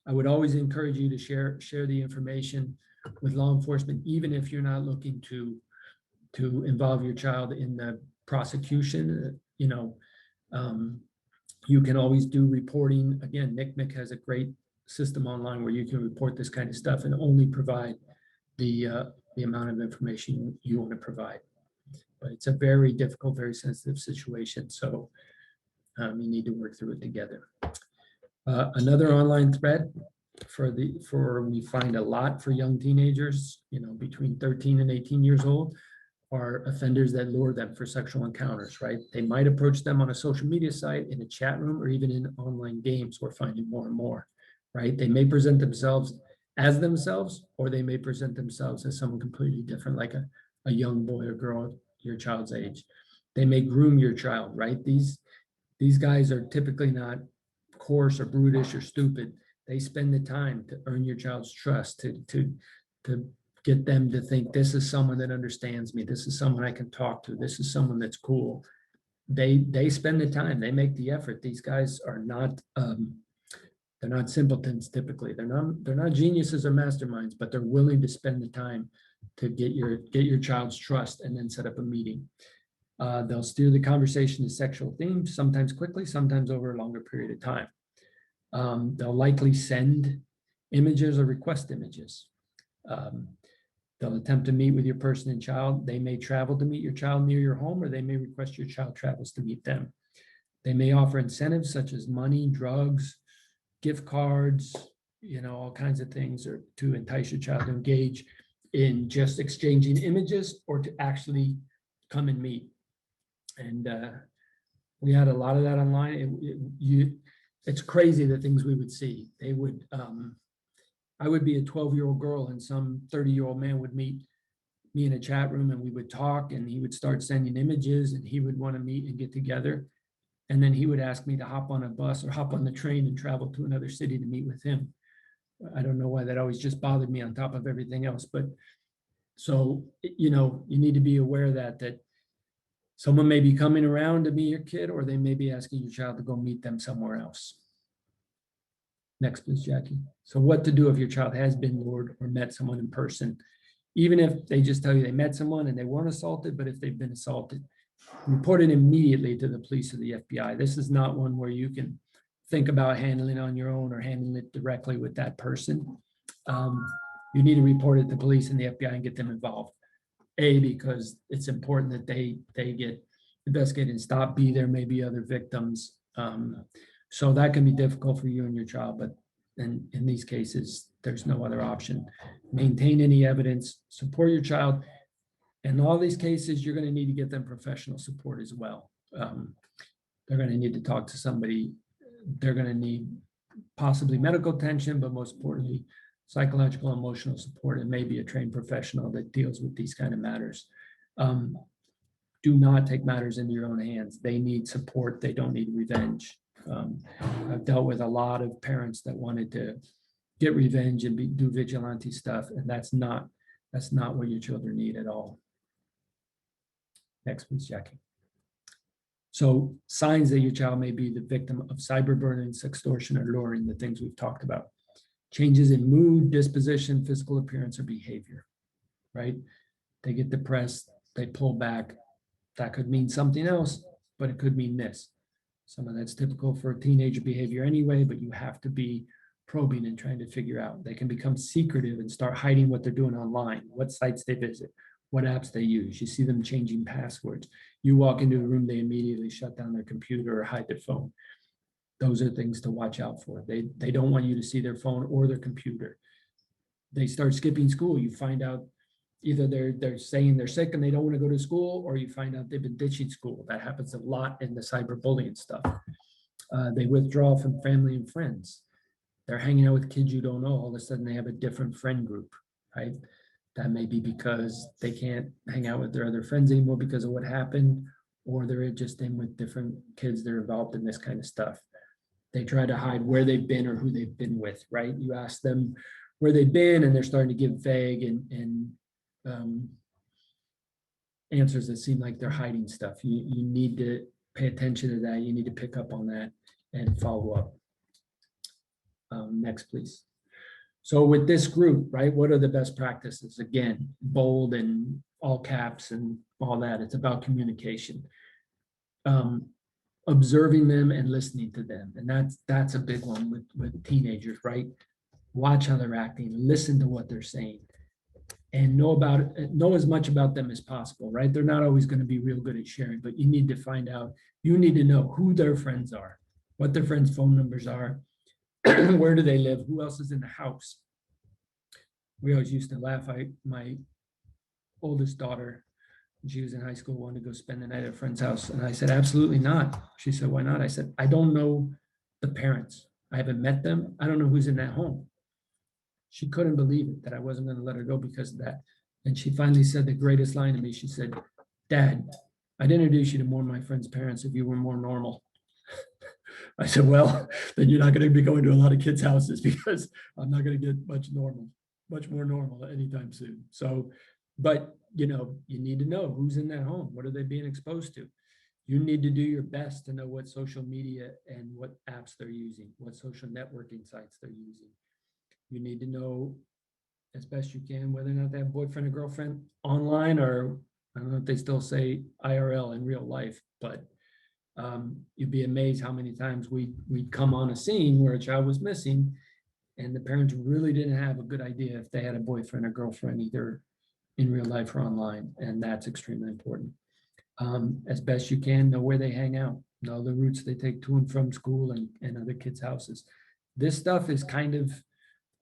I would always encourage you to share the information with law enforcement, even if you're not looking to involve your child in the prosecution. You can always do reporting. Again, NCMEC has a great system online where you can report this kind of stuff and only provide the amount of information you want to provide. But it's a very difficult, very sensitive situation. So you need to work through it together. Another online threat we find a lot for young teenagers, between 13 and 18 years old, are offenders that lure them for sexual encounters, right? They might approach them on a social media site, in a chat room, or even in online games. We're finding more and more, right? They may present themselves as themselves, or they may present themselves as someone completely different, like a young boy or girl your child's age. They may groom your child, right? These guys are typically not coarse or brutish or stupid. They spend the time to earn your child's trust, to get them to think, this is someone that understands me. This is someone I can talk to. This is someone that's cool. They spend the time. They make the effort. These guys are not they're not simpletons typically. They're not geniuses or masterminds, but they're willing to spend the time to get your child's trust and then set up a meeting. They'll steer the conversation to sexual themes, sometimes quickly, sometimes over a longer period of time. They'll likely send images or request images. They'll attempt to meet with your person and child. They may travel to meet your child near your home, or they may request your child travels to meet them. They may offer incentives such as money, drugs, gift cards, all kinds of things, or to entice your child to engage in just exchanging images or to actually come and meet. And we had a lot of that online. It's crazy the things we would see. I would be a 12-year-old girl and some 30-year-old man would meet me in a chat room and we would talk, and he would start sending images, and he would want to meet and get together. And then he would ask me to hop on a bus or hop on the train and travel to another city to meet with him. I don't know why that always just bothered me on top of everything else, but so, you know, you need to be aware that someone may be coming around to meet your kid, or they may be asking your child to go meet them somewhere else. Next, please, Jackie. So what to do if your child has been lured or met someone in person, even if they just tell you they met someone and they weren't assaulted, but if they've been assaulted, report it immediately to the police or the FBI. This is not one where you can think about handling on your own or handling it directly with that person. You need to report it to police and the FBI and get them involved. A, because it's important that they get investigated, stop. B, there may be other victims. So that can be difficult for you and your child, but in these cases, there's no other option. Maintain any evidence, support your child. In all these cases, you're going to need to get them professional support as well. They're going to need to talk to somebody. They're going to need possibly medical attention, but most importantly, psychological, emotional support, and maybe a trained professional that deals with these kind of matters. Do not take matters into your own hands. They need support. They don't need revenge. I've dealt with a lot of parents that wanted to get revenge and do vigilante stuff, and that's not what your children need at all. Next, please, Jackie. So signs that your child may be the victim of cyberbullying, sextortion, or luring, the things we've talked about. Changes in mood, disposition, physical appearance, or behavior, right? They get depressed, they pull back. That could mean something else, but it could mean this. Some of that's typical for teenager behavior anyway, but you have to be probing and trying to figure out. They can become secretive and start hiding what they're doing online, what sites they visit, what apps they use. You see them changing passwords. You walk into a room, they immediately shut down their computer or hide their phone. Those are things to watch out for. They don't want you to see their phone or their computer. They start skipping school. You find out either they're saying they're sick and they don't want to go to school, or you find out they've been ditching school. That happens a lot in the cyberbullying stuff. They withdraw from family and friends. They're hanging out with kids you don't know. All of a sudden they have a different friend group, right? That may be because they can't hang out with their other friends anymore because of what happened, or they're just in with different kids that are involved in this kind of stuff. They try to hide where they've been or who they've been with, right? You ask them where they've been and they're starting to give vague and answers that seem like they're hiding stuff. You need to pay attention to that. You need to pick up on that and follow up. Next, please. So with this group, right, what are the best practices? Again, bold and all caps and all that. It's about communication. Observing them and listening to them. And that's a big one with teenagers, right? Watch how they're acting, listen to what they're saying, and know as much about them as possible, right? They're not always going to be real good at sharing, but you need to find out, you need to know who their friends are, what their friends' phone numbers are, where do they live, who else is in the house. We always used to laugh. My oldest daughter, when she was in high school, wanted to go spend the night at a friend's house. And I said, absolutely not. She said, why not? I said, I don't know the parents. I haven't met them. I don't know who's in that home. She couldn't believe it that I wasn't going to let her go because of that. And she finally said the greatest line to me. She said, Dad, I'd introduce you to more of my friends' parents if you were more normal. I said, well, then you're not going to be going to a lot of kids' houses because I'm not going to get much more normal anytime soon. So, but you know, you need to know who's in that home. What are they being exposed to? You need to do your best to know what social media and what apps they're using, what social networking sites they're using. You need to know as best you can whether or not they have a boyfriend or girlfriend online, or I don't know if they still say IRL in real life, but you'd be amazed how many times we'd come on a scene where a child was missing and the parents really didn't have a good idea if they had a boyfriend or girlfriend either in real life or online, and that's extremely important. As best you can, know where they hang out, know the routes they take to and from school and other kids' houses. This stuff is kind of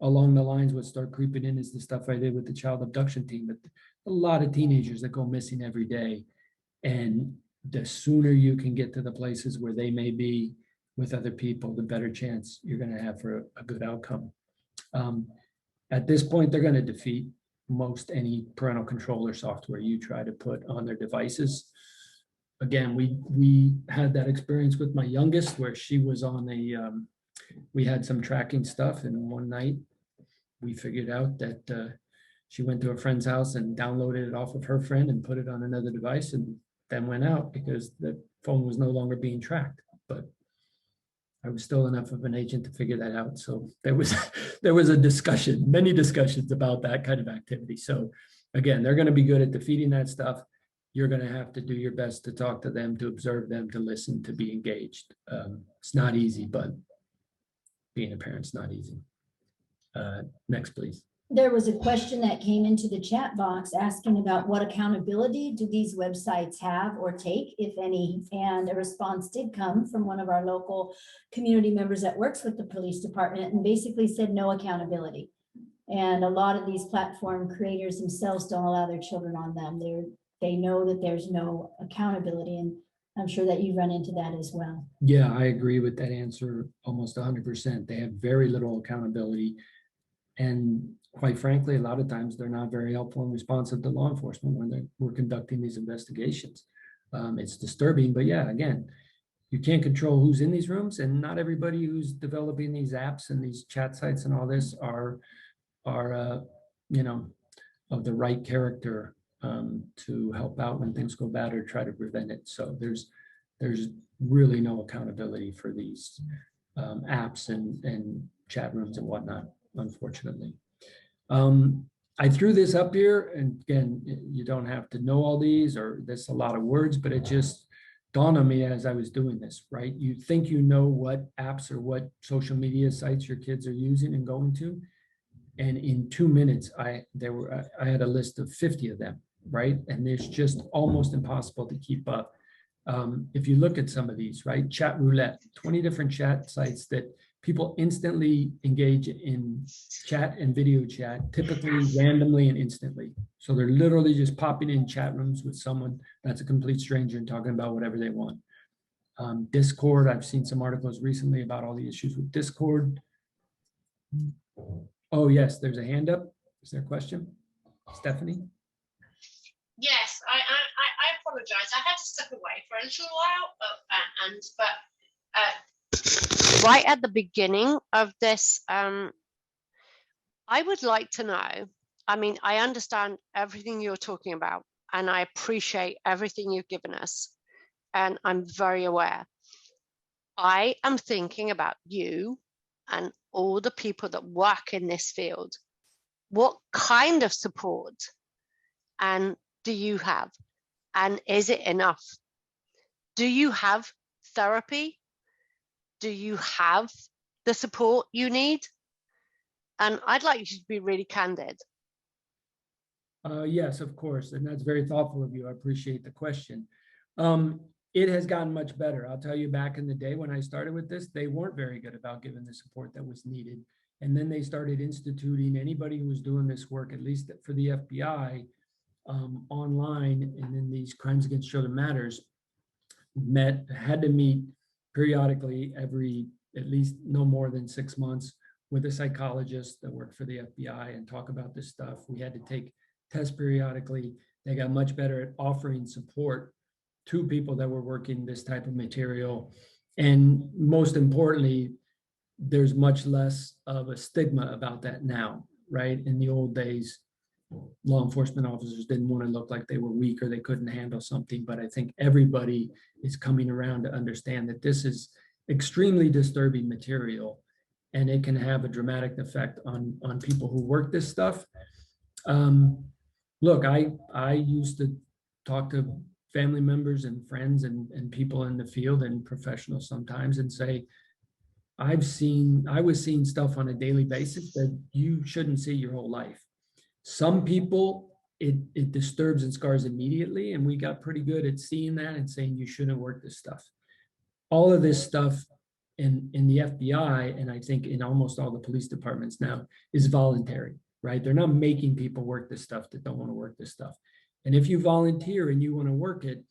along the lines what start creeping in is the stuff I did with the child abduction team, but a lot of teenagers that go missing every day. And the sooner you can get to the places where they may be with other people, the better chance you're going to have for a good outcome. At this point, they're going to defeat. most any parental controller software you try to put on their devices. Again, we had that experience with my youngest where she was on we had some tracking stuff, and one night we figured out that she went to a friend's house and downloaded it off of her friend and put it on another device, and then went out because the phone was no longer being tracked. But I was still enough of an agent to figure that out. So there was a discussion, many discussions about that kind of activity. So again, they're going to be good at defeating that stuff. You're going to have to do your best to talk to them, to observe them, to listen, to be engaged. It's not easy, but being a parent's not easy. Next, please. There was a question that came into the chat box asking about what accountability do these websites have or take, if any? And a response did come from one of our local community members that works with the police department and basically said no accountability. And a lot of these platform creators themselves don't allow their children on them. They know that there's no accountability, and I'm sure that you run into that as well. Yeah, I agree with that answer almost 100%. They have very little accountability. And quite frankly, a lot of times they're not very helpful and responsive to law enforcement when we're conducting these investigations. It's disturbing, but yeah, again, you can't control who's in these rooms, and not everybody who's developing these apps and these chat sites and all this are you know, of the right character to help out when things go bad or try to prevent it. So there's really no accountability for these apps and chat rooms and whatnot, unfortunately. I threw this up here, and again, you don't have to know all these, or there's a lot of words, but it just dawned on me as I was doing this, right? You think you know what apps or what social media sites your kids are using and going to, and in 2 minutes, I had a list of 50 of them, right? And it's just almost impossible to keep up. If you look at some of these, right? Chat roulette, 20 different chat sites that people instantly engage in chat and video chat, typically randomly and instantly. So they're literally just popping in chat rooms with someone that's a complete stranger and talking about whatever they want. Discord, I've seen some articles recently about all the issues with Discord. Oh, yes, there's a hand up. Is there a question? Stephanie? Yes, I apologize. I had to step away for a little while, but right at the beginning of this, I would like to know, I mean, I understand everything you're talking about, and I appreciate everything you've given us, and I'm very aware. I am thinking about you and all the people that work in this field. What kind of support and do you have? And is it enough? Do you have therapy? Do you have the support you need? And I'd like you to be really candid. Yes, of course. And that's very thoughtful of you. I appreciate the question. It has gotten much better. I'll tell you, back in the day when I started with this, they weren't very good about giving the support that was needed. And then they started instituting anybody who was doing this work, at least for the FBI, online, and in these Crimes Against Children Matters, had to meet periodically every, at least no more than 6 months, with a psychologist that worked for the FBI and talk about this stuff. We had to take tests periodically. They got much better at offering support to people that were working this type of material. And most importantly, there's much less of a stigma about that now, right? In the old days, law enforcement officers didn't want to look like they were weak or they couldn't handle something. But I think everybody is coming around to understand that this is extremely disturbing material, and it can have a dramatic effect on people who work this stuff. Look, I used to talk to family members and friends and people in the field and professionals sometimes and say, I was seeing stuff on a daily basis that you shouldn't see your whole life. Some people, it disturbs and scars immediately, and we got pretty good at seeing that and saying you shouldn't work this stuff. All of this stuff in the FBI, and I think in almost all the police departments now, is voluntary, right? They're not making people work this stuff that don't want to work this stuff. And if you volunteer and you want to work it,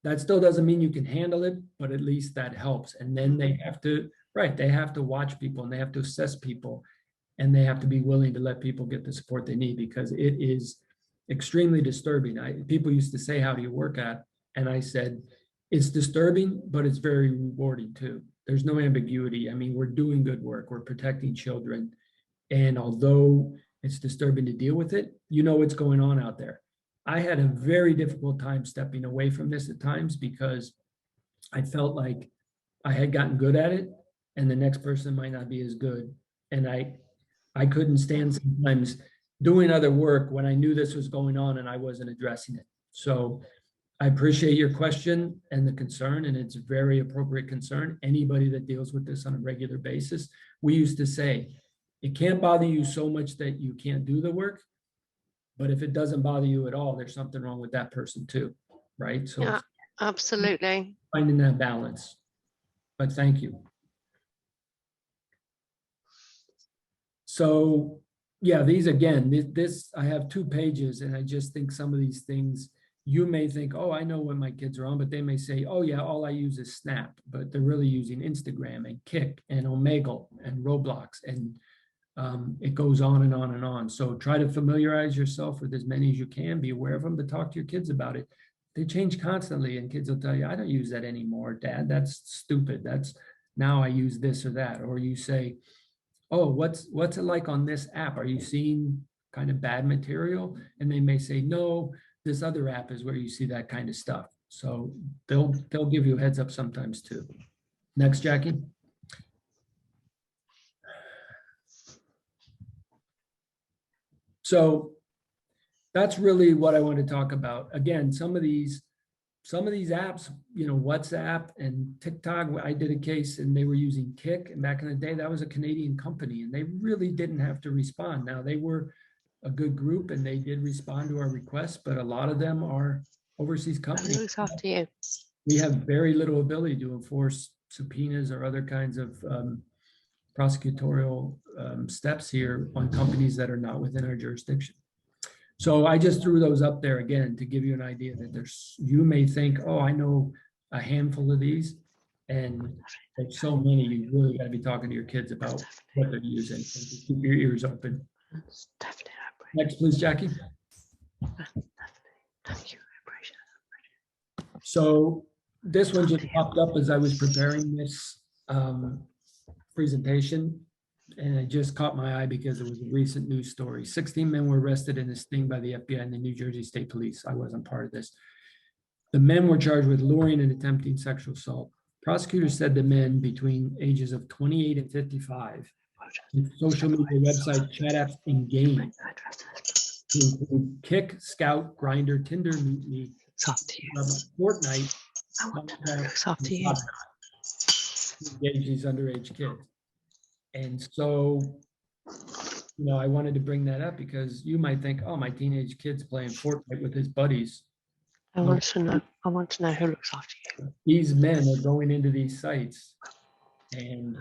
that still doesn't mean you can handle it, but at least that helps. And then they have to, right, they have to watch people and they have to assess people. and they have to be willing to let people get the support they need, because it is extremely disturbing. People used to say, how do you work at? And I said, it's disturbing, but it's very rewarding too. There's no ambiguity. I mean, we're doing good work. We're protecting children. And although it's disturbing to deal with it, you know what's going on out there. I had a very difficult time stepping away from this at times, because I felt like I had gotten good at it and the next person might not be as good. And I couldn't stand sometimes doing other work when I knew this was going on and I wasn't addressing it. So I appreciate your question and the concern, and it's a very appropriate concern. Anybody that deals with this on a regular basis, we used to say, it can't bother you so much that you can't do the work, but if it doesn't bother you at all, there's something wrong with that person too, right? So Yeah, absolutely. finding that balance. But thank you. So yeah, these again, this, I have 2 pages, and I just think some of these things, you may think, oh, I know when my kids are on, but they may say, oh yeah, all I use is Snap, but they're really using Instagram and Kick and Omegle and Roblox, and it goes on and on and on. So try to familiarize yourself with as many as you can, be aware of them, but talk to your kids about it. They change constantly, and kids will tell you, I don't use that anymore, Dad, that's stupid. That's, now I use this or that. Or you say, oh, what's it like on this app? Are you seeing kind of bad material? And they may say, no, this other app is where you see that kind of stuff. So they'll give you a heads up sometimes too. Next, Jackie. So that's really what I want to talk about. Again, some of these apps, you know, WhatsApp and TikTok, I did a case and they were using Kick, and back in the day, that was a Canadian company, and they really didn't have to respond. Now, they were a good group and they did respond to our requests, but a lot of them are overseas Who companies. looks after you? We have very little ability to enforce subpoenas or other kinds of prosecutorial steps here on companies that are not within our jurisdiction. So I just threw those up there again to give you an idea that there's, you may think, oh, I know a handful of these, and there's so many, you really got to be talking to your kids about what they're using, and just keep your ears open. Definitely. Next, please, Jackie. Thank you. I appreciate it. So this one just popped up as I was preparing this presentation, and it just caught my eye because it was a recent news story. 16 men were arrested in a sting by the FBI and the New Jersey State Police. I wasn't part of this. The men were charged with luring and attempting sexual assault. Prosecutors said the men between ages of 28 and 55 with social media website, chat apps, and games to include Kick, Scout, Grinder, Tinder, Mutiny, Fortnite, engage these underage kids. And so, you know, I wanted to bring that up because you might think, oh, my teenage kid's playing Fortnite with his buddies. I want to know who looks after you. These men are going into these sites and,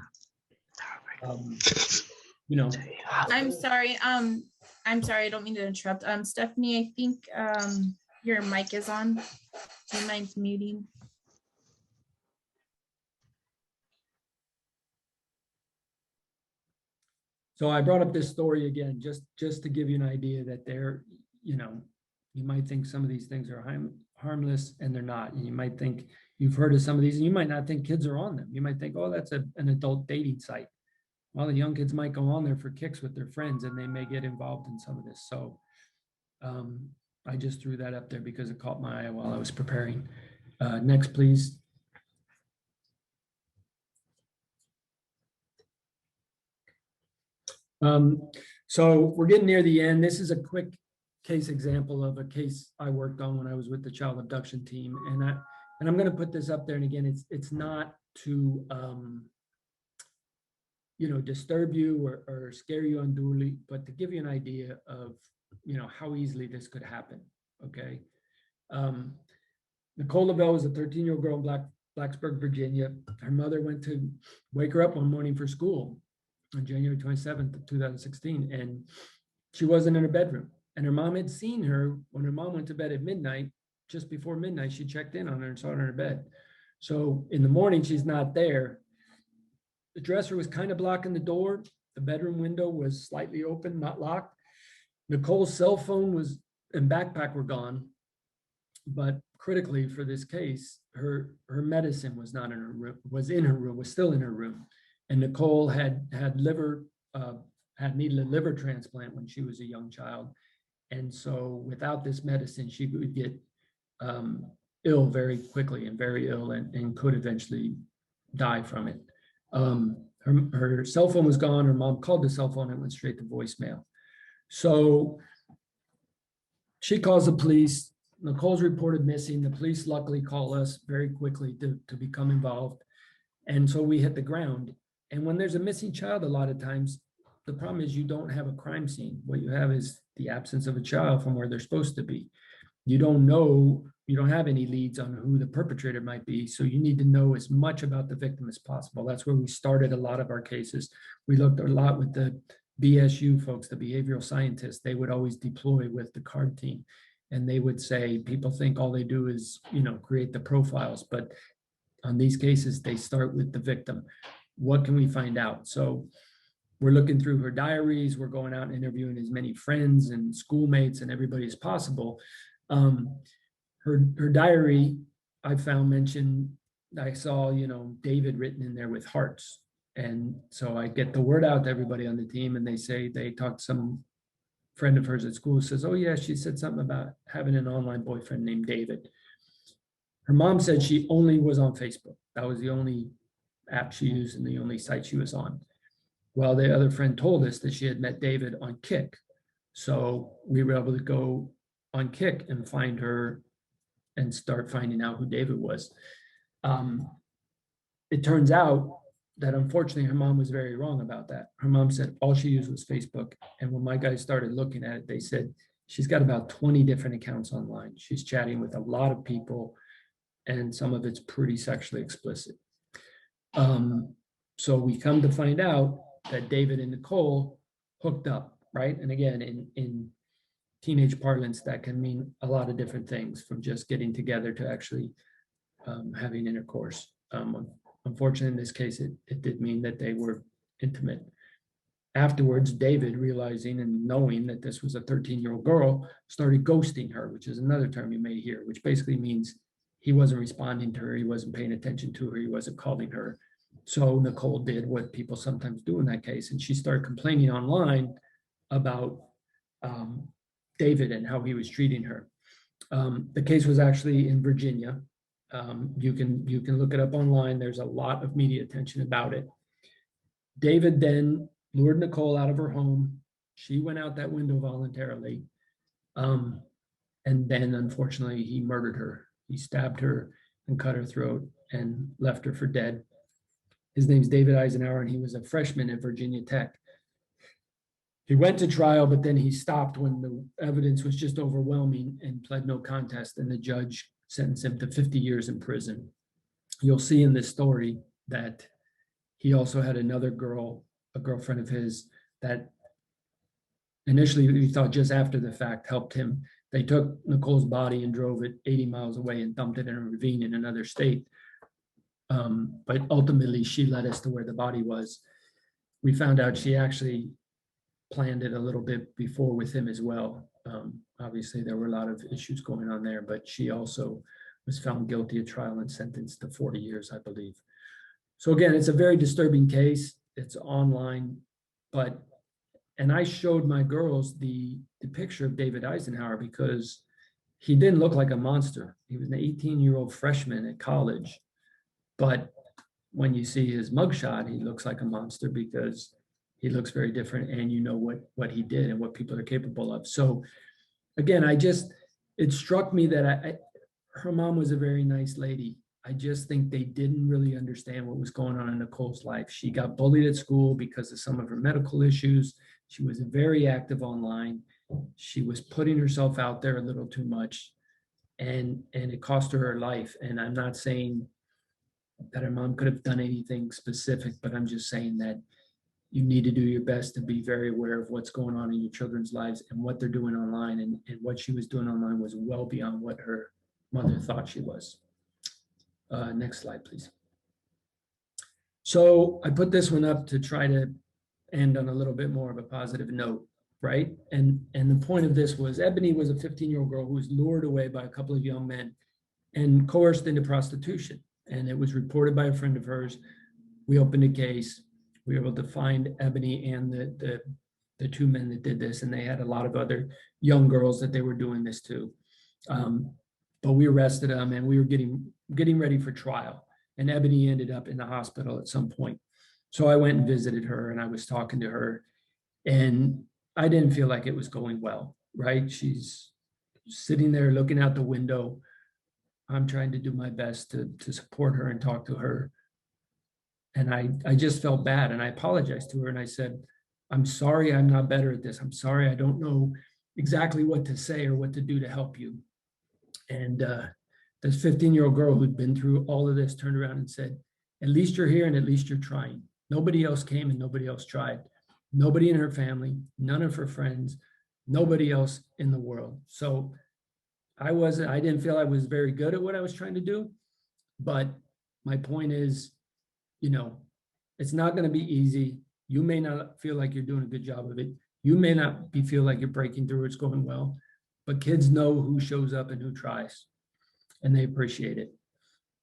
you know. I'm sorry. I don't mean to interrupt. Stephanie, I think your mic is on. Do you mind muting? So I brought up this story again, just to give you an idea that they're, you know, you might think some of these things are harmless, and they're not. And you might think you've heard of some of these, and you might not think kids are on them. You might think, oh, that's an adult dating site. Well, the young kids might go on there for kicks with their friends, and they may get involved in some of this. So I just threw that up there because it caught my eye while I was preparing. Next, please. So we're getting near the end. This is a quick case example of a case I worked on when I was with the child abduction team. And I'm going to put this up there. And again, it's not to, you know, disturb you or scare you unduly, but to give you an idea of, you know, how easily this could happen. Okay. Nicole Lavelle was a 13-year-old girl in Blacksburg, Virginia. Her mother went to wake her up one morning for school on January 27th of 2016, and she wasn't in her bedroom. And her mom had seen her when her mom went to bed at midnight. Just before midnight, she checked in on her and saw her in her bed. So in the morning, she's not there. The dresser was kind of blocking the door, The bedroom window was slightly open, not locked. Nicole's cell phone and backpack were gone. But critically for this case, her medicine was not in her room, was still in her room. And Nicole had needed a liver transplant when she was a young child. And so without this medicine, she would get ill very quickly and very ill and could eventually die from it. Her cell phone was gone. Her mom called the cell phone and went straight to voicemail. So she calls the police. Nicole's reported missing. The police luckily call us very quickly to become involved. And so we hit the ground. And when there's a missing child, a lot of times, the problem is you don't have a crime scene. What you have is the absence of a child from where they're supposed to be. You don't know, you don't have any leads on who the perpetrator might be. So you need to know as much about the victim as possible. That's where we started a lot of our cases. We looked a lot with the BSU folks, the behavioral scientists. They would always deploy with the CARD team. And they would say, people think all they do is, create the profiles. But on these cases, they start with the victim. What can we find out? So we're looking through her diaries. We're going out and interviewing as many friends and schoolmates and everybody as possible. Her diary, I found mentioned, I saw, David written in there with hearts. And so I get the word out to everybody on the team, and they say they talked to some friend of hers at school who says, oh yeah, she said something about having an online boyfriend named David. Her mom said she only was on Facebook. That was the only app she used and the only site she was on. Well, the other friend told us that she had met David on Kik. So we were able to go on Kik and find her and start finding out who David was. It turns out that unfortunately her mom was very wrong about that. Her mom said all she used was Facebook. And when my guys started looking at it, they said she's got about 20 different accounts online. She's chatting with a lot of people, and some of it's pretty sexually explicit. So we come to find out that David and Nicole hooked up, right? And again, in teenage parlance, that can mean a lot of different things, from just getting together to actually having intercourse. Unfortunately, in this case, it did mean that they were intimate. Afterwards, David, realizing and knowing that this was a 13-year-old girl, started ghosting her, which is another term you may hear, which basically means he wasn't responding to her, he wasn't paying attention to her, he wasn't calling her. So Nicole did what people sometimes do in that case, and she started complaining online about David and how he was treating her. The case was actually in Virginia. You can look it up online. There's a lot of media attention about it. David then lured Nicole out of her home. She went out that window voluntarily. And then unfortunately, he murdered her. He stabbed her and cut her throat and left her for dead. His name's David Eisenhower, and he was a freshman at Virginia Tech. He went to trial, but then he stopped when the evidence was just overwhelming and pled no contest, and the judge sentenced him to 50 years in prison. You'll see in this story that he also had another girl, a girlfriend of his, that initially we thought just after the fact helped him. They took Nicole's body and drove it 80 miles away and dumped it in a ravine in another state. But ultimately, she led us to where the body was. We found out she actually planned it a little bit before with him as well. Obviously, there were a lot of issues going on there, but she also was found guilty at trial and sentenced to 40 years, I believe. So again, it's a very disturbing case. It's online, and I showed my girls the picture of David Eisenhower because he didn't look like a monster. He was an 18-year-old freshman at college. But when you see his mugshot, he looks like a monster because he looks very different, and you know what he did and what people are capable of. So again, it struck me that her mom was a very nice lady. I just think they didn't really understand what was going on in Nicole's life. She got bullied at school because of some of her medical issues. She was very active online. She was putting herself out there a little too much, and it cost her life. And I'm not saying that her mom could have done anything specific, but I'm just saying that you need to do your best to be very aware of what's going on in your children's lives and what they're doing online. And what she was doing online was well beyond what her mother thought she was. Next slide, please. So I put this one up to try to end on a little bit more of a positive note, right? And the point of this was Ebony was a 15-year-old girl who was lured away by a couple of young men and coerced into prostitution. And it was reported by a friend of hers. We opened a case. We were able to find Ebony and the two men that did this, and they had a lot of other young girls that they were doing this to. But we arrested them, and we were getting ready for trial. And Ebony ended up in the hospital at some point. So I went and visited her, and I was talking to her, and I didn't feel like it was going well, right? She's sitting there looking out the window. I'm trying to do my best to support her and talk to her. And I just felt bad, and I apologized to her, and I said, I'm sorry I'm not better at this. I'm sorry I don't know exactly what to say or what to do to help you. And this 15-year-old girl who'd been through all of this turned around and said, at least you're here and at least you're trying. Nobody else came and nobody else tried. Nobody in her family, none of her friends, nobody else in the world. So I didn't feel I was very good at what I was trying to do. But my point is, it's not going to be easy. You may not feel like you're doing a good job of it. You may not feel like you're breaking through, it's going well, but kids know who shows up and who tries, and they appreciate it.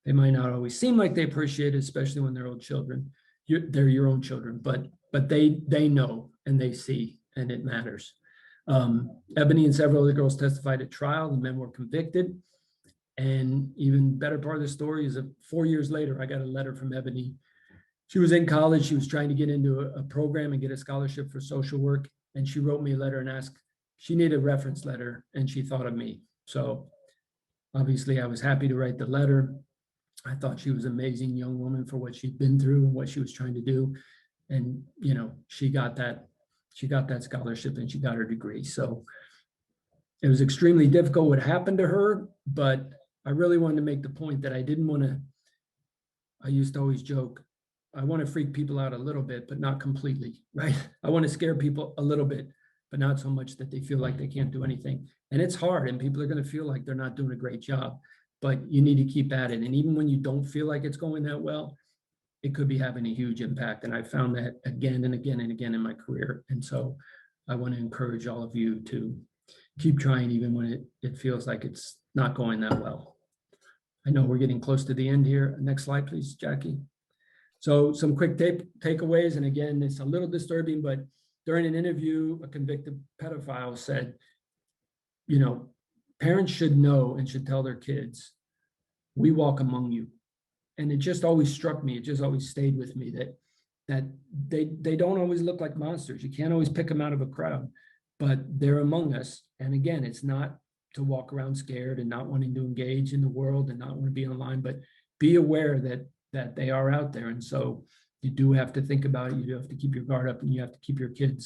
They might not always seem like they appreciate it, especially when they're old children. They're your own children, but they know and they see, and it matters. Ebony and several other girls testified at trial. The men were convicted. And even better part of the story is that 4 years later, I got a letter from Ebony. She was in college. She was trying to get into a program and get a scholarship for social work. And she wrote me a letter and asked, she needed a reference letter, and she thought of me. So obviously I was happy to write the letter. I thought she was an amazing young woman for what she'd been through and what she was trying to do. And, she got that scholarship and she got her degree. So it was extremely difficult what happened to her, but I really wanted to make the point that I used to always joke, I want to freak people out a little bit, but not completely, right? I want to scare people a little bit, but not so much that they feel like they can't do anything. And it's hard, and people are going to feel like they're not doing a great job, but you need to keep at it. And even when you don't feel like it's going that well, it could be having a huge impact. And I found that again and again and again in my career. And so I want to encourage all of you to keep trying, even when it feels like it's not going that well. I know we're getting close to the end here. Next slide, please, Jackie. So some quick takeaways. And again, it's a little disturbing, but during an interview, a convicted pedophile said, parents should know and should tell their kids, we walk among you. And it just always struck me. It just always stayed with me that they don't always look like monsters. You can't always pick them out of a crowd, but they're among us. And again, it's not to walk around scared and not wanting to engage in the world and not want to be online, but be aware that they are out there. And so you do have to think about it. You do have to keep your guard up, and you have to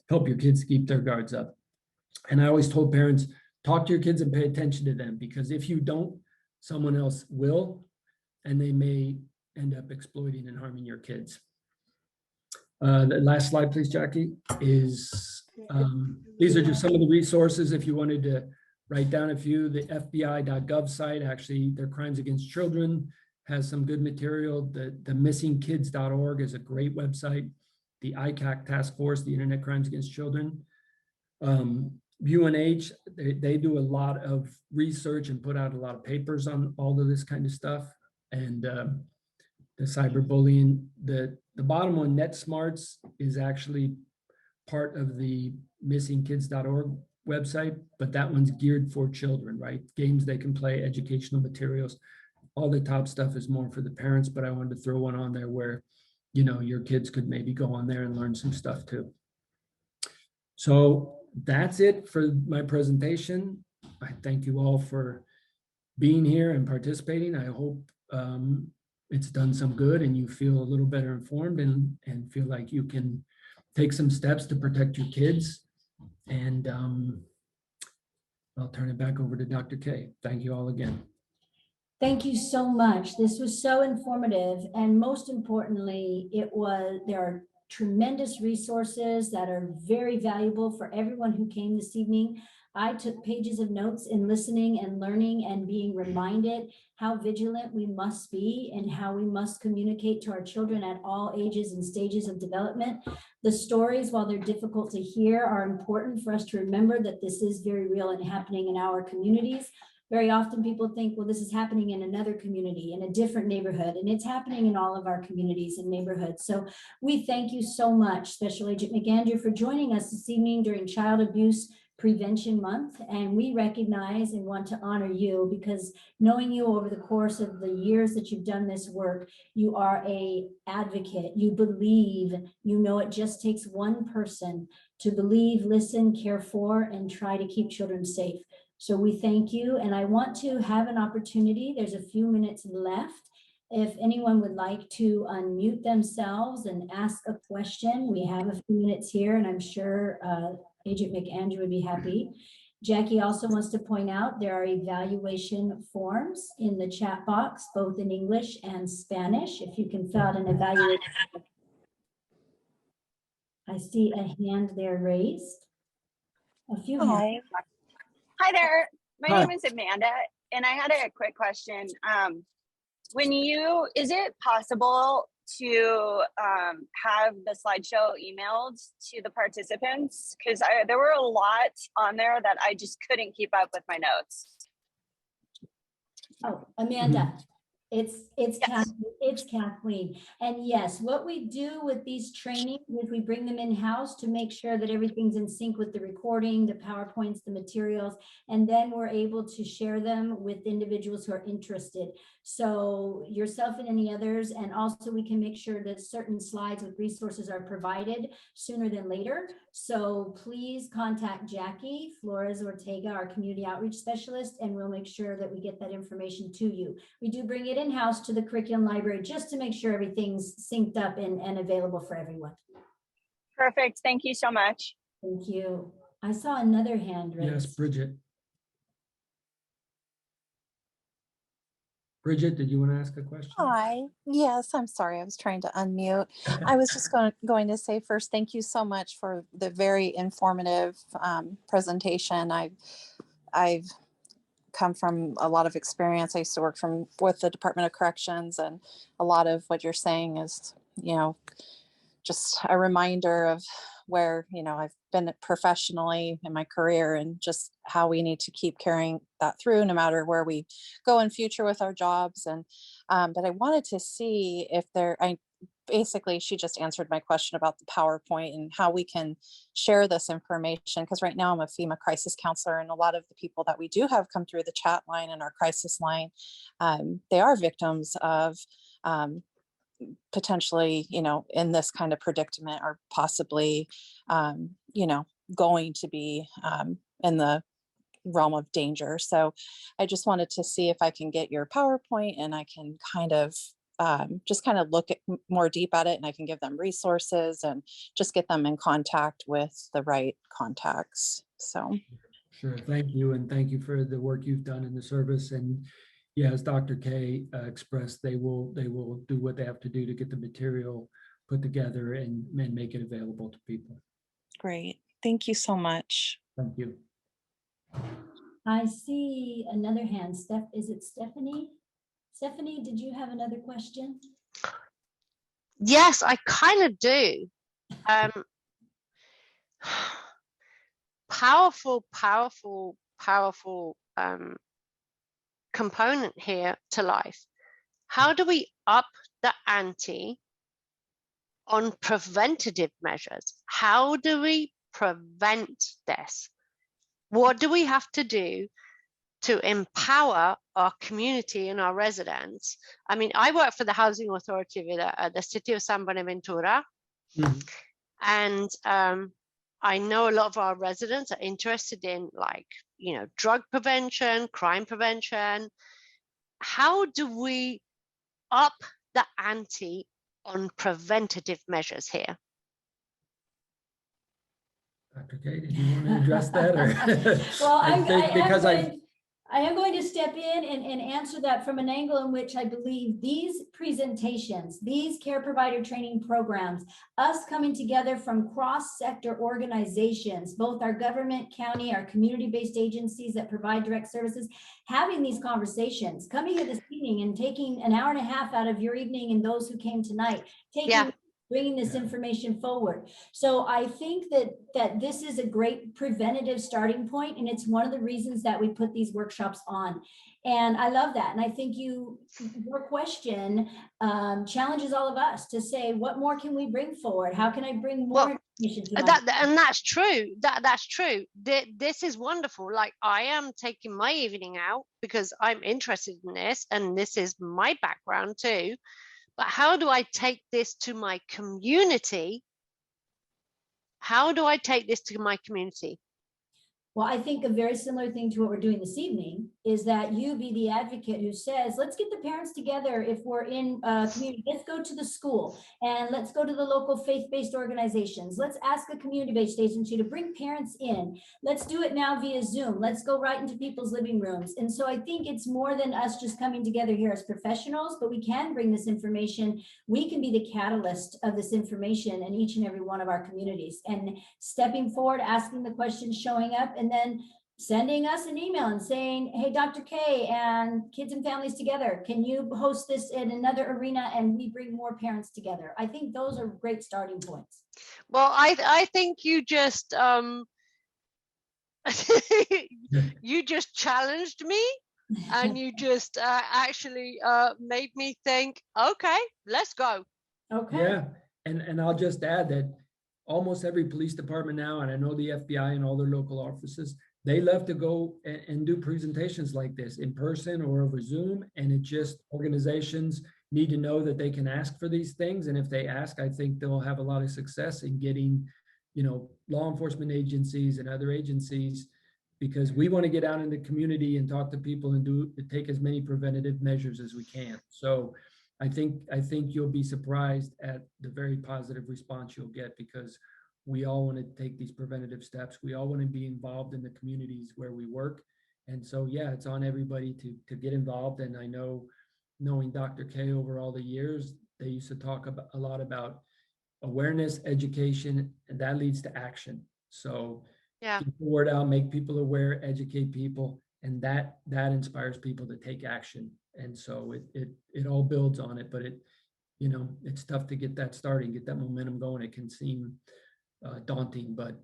help your kids keep their guards up. And I always told parents, talk to your kids and pay attention to them, because if you don't, someone else will, and they may end up exploiting and harming your kids. The last slide, please, Jackie, is these are just some of the resources if you wanted to write down a few. The FBI.gov site, actually, their Crimes Against Children has some good material. The missingkids.org is a great website. The ICAC Task Force, the Internet Crimes Against Children. UNH, they do a lot of research and put out a lot of papers on all of this kind of stuff. And the cyberbullying, the bottom one, NetSmarts, is actually part of the missingkids.org website, but that one's geared for children, right? Games they can play, educational materials. All the top stuff is more for the parents, but I wanted to throw one on there where, your kids could maybe go on there and learn some stuff too. So that's it for my presentation. I thank you all for being here and participating. I hope it's done some good and you feel a little better informed and feel like you can take some steps to protect your kids. And I'll turn it back over to Dr. K. Thank you all again. Thank you so much. This was so informative, and most importantly, there are tremendous resources that are very valuable for everyone who came this evening. I took pages of notes in listening and learning and being reminded how vigilant we must be and how we must communicate to our children at all ages and stages of development. The stories, while they're difficult to hear, are important for us to remember that this is very real and happening in our communities. Very often people think, well, this is happening in another community, in a different neighborhood, and it's happening in all of our communities and neighborhoods. So we thank you so much, Special Agent McAndrew, for joining us this evening during Child Abuse Prevention Month. And we recognize and want to honor you because knowing you over the course of the years that you've done this work, you are an advocate, you believe, you know it just takes one person to believe, listen, care for, and try to keep children safe. So we thank you, and I want to have an opportunity, there's a few minutes left. If anyone would like to unmute themselves and ask a question, we have a few minutes here, and I'm sure Agent McAndrew would be happy. Jackie also wants to point out there are evaluation forms in the chat box, both in English and Spanish, if you can fill out an evaluation. I see a hand there raised. A few hands. Hi there. My Hi. name is Amanda, and I had a quick question. Is it possible to have the slideshow emailed to the participants? Because there were a lot on there that I just couldn't keep up with my notes. Oh, Amanda, it's Yes. Kathleen. And yes, what we do with these trainings is we bring them in-house to make sure that everything's in sync with the recording, the PowerPoints, the materials, and then we're able to share them with individuals who are interested. So yourself and any others, and also we can make sure that certain slides with resources are provided sooner than later. So please contact Jackie Flores Ortega, our community outreach specialist, and we'll make sure that we get that information to you. We do bring it in-house to the curriculum library just to make sure everything's synced up and available for everyone. Perfect. Thank you so much. Thank you. I saw another hand raised. Yes, Bridget. Bridget, did you want to ask a question? Hi. Yes, I'm sorry. I was trying to unmute. I was just going to say first, thank you so much for the very informative presentation. I've come from a lot of experience. I used to work with the Department of Corrections, and a lot of what you're saying is, just a reminder of where, I've been professionally in my career and just how we need to keep carrying that through no matter where we go in future with our jobs. And, but I wanted to see if basically she just answered my question about the PowerPoint and how we can share this information. Because right now I'm a FEMA crisis counselor, and a lot of the people that we do have come through the chat line and our crisis line, they are victims of potentially, in this kind of predicament, or possibly, going to be in the realm of danger. So I just wanted to see if I can get your PowerPoint and I can just look at more deep at it, and I can give them resources and just get them in contact with the right contacts. So. Sure. Thank you. And thank you for the work you've done in the service. And yeah, as Dr. K expressed, they will do what they have to do to get the material put together and make it available to people. Great. Thank you so much. Thank you. I see another hand. Is it Stephanie? Stephanie, did you have another question? Yes, I kind of do. Powerful component here to life. How do we up the ante on preventative measures? How do we prevent this? What do we have to do to empower our community and our residents? I mean, I work for the Housing Authority of the city of San Buenaventura, and I know a lot of our residents are interested in, drug prevention, crime prevention. How do we up the ante on preventative measures here? Dr. K, did you want to address that? Or Well, I am going to step in and answer that from an angle in which I believe these presentations, these care provider training programs, us coming together from cross-sector organizations, both our government, county, our community-based agencies that provide direct services, having these conversations, coming here this evening and taking an hour and a half out of your evening and those who came tonight, bringing this information forward. So I think that this is a great preventative starting point, and it's one of the reasons that we put these workshops on. And I love that. And I think your question challenges all of us to say, what more can we bring forward? How can I bring more information to and that's true. That's true. This is wonderful. Like, I am taking my evening out because I'm interested in this, and this is my background too. But how do I take this to my community? How do I take this to my community? Well, I think a very similar thing to what we're doing this evening is that you be the advocate who says, let's get the parents together. If we're in a community, let's go to the school and let's go to the local faith-based organizations. Let's ask a community-based agency to bring parents in. Let's do it now via Zoom. Let's go right into people's living rooms. And so I think it's more than us just coming together here as professionals, but we can bring this information. We can be the catalyst of this information in each and every one of our communities, and stepping forward, asking the questions, showing up, and then sending us an email and saying, hey, Dr. K and Kids and Families Together, can you host this in another arena and we bring more parents together? I think those are great starting points. Well, I think you just you just challenged me, and you just actually made me think, okay, let's go. Okay. Yeah, and I'll just add that almost every police department now, and I know the FBI and all their local offices, they love to go and do presentations like this in person or over Zoom. And it just, organizations need to know that they can ask for these things. And if they ask, I think they'll have a lot of success in getting, law enforcement agencies and other agencies, because we want to get out in the community and talk to people and take as many preventative measures as we can. So I think you'll be surprised at the very positive response you'll get, because we all want to take these preventative steps. We all want to be involved in the communities where we work. And so, yeah, it's on everybody to get involved. And I know, knowing Dr. K over all the years, they used to talk a lot about awareness, education, and that leads to action. So Yeah. get the word out, make people aware, educate people, and that inspires people to take action. And so it all builds on it, but it's tough to get that starting, get that momentum going. It can seem daunting, but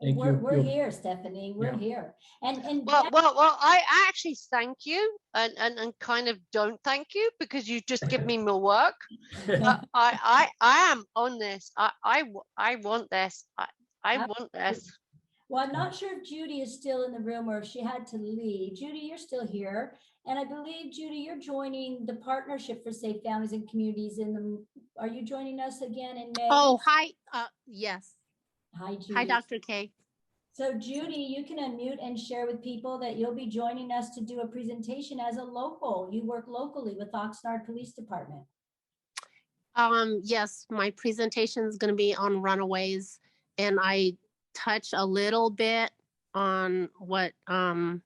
We're here, Stephanie. We're here. And well, I actually thank you and kind of don't thank you, because you just give me more work. I am on this. I want this. I want this. Well, I'm not sure if Judy is still in the room or if she had to leave. Judy, you're still here. And I believe, Judy, you're joining the Partnership for Safe Families and Communities are you joining us again in May? Oh, hi. Yes. Hi, Judy. Hi, Dr. K. So Judy, you can unmute and share with people that you'll be joining us to do a presentation as a local. You work locally with Oxnard Police Department. Yes, my presentation is going to be on runaways, and I touch a little bit on what Mr.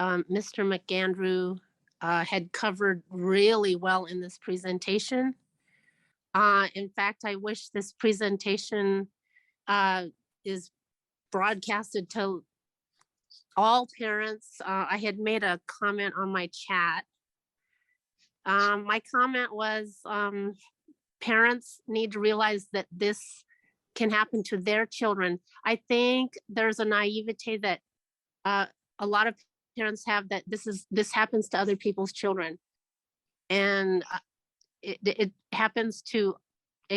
McAndrews had covered really well in this presentation. In fact, I wish this presentation is broadcasted to all parents. I had made a comment on my chat. My comment was, parents need to realize that this can happen to their children. I think there's a naivete that a lot of parents have, that this happens to other people's children, and it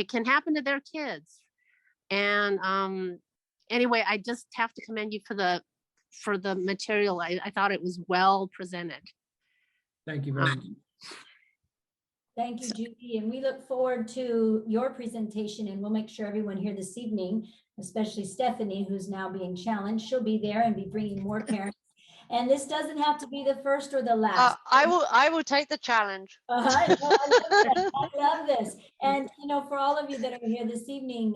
can happen to their kids. And anyway, I just have to commend you for the material. I thought it was well presented. Thank you very much. Thank you, Judy. And we look forward to your presentation, and we'll make sure everyone here this evening, especially Stephanie, who's now being challenged, she'll be there and be bringing more parents And this doesn't have to be the first or the last. I will take the challenge. I love this. And, for all of you that are here this evening,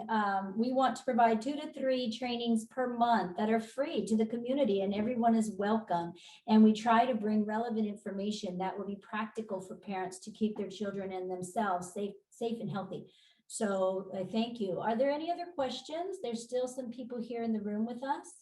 we want to provide 2 to 3 trainings per month that are free to the community, and everyone is welcome. And we try to bring relevant information that will be practical for parents to keep their children and themselves safe and healthy. So I thank you. Are there any other questions? There's still some people here in the room with us.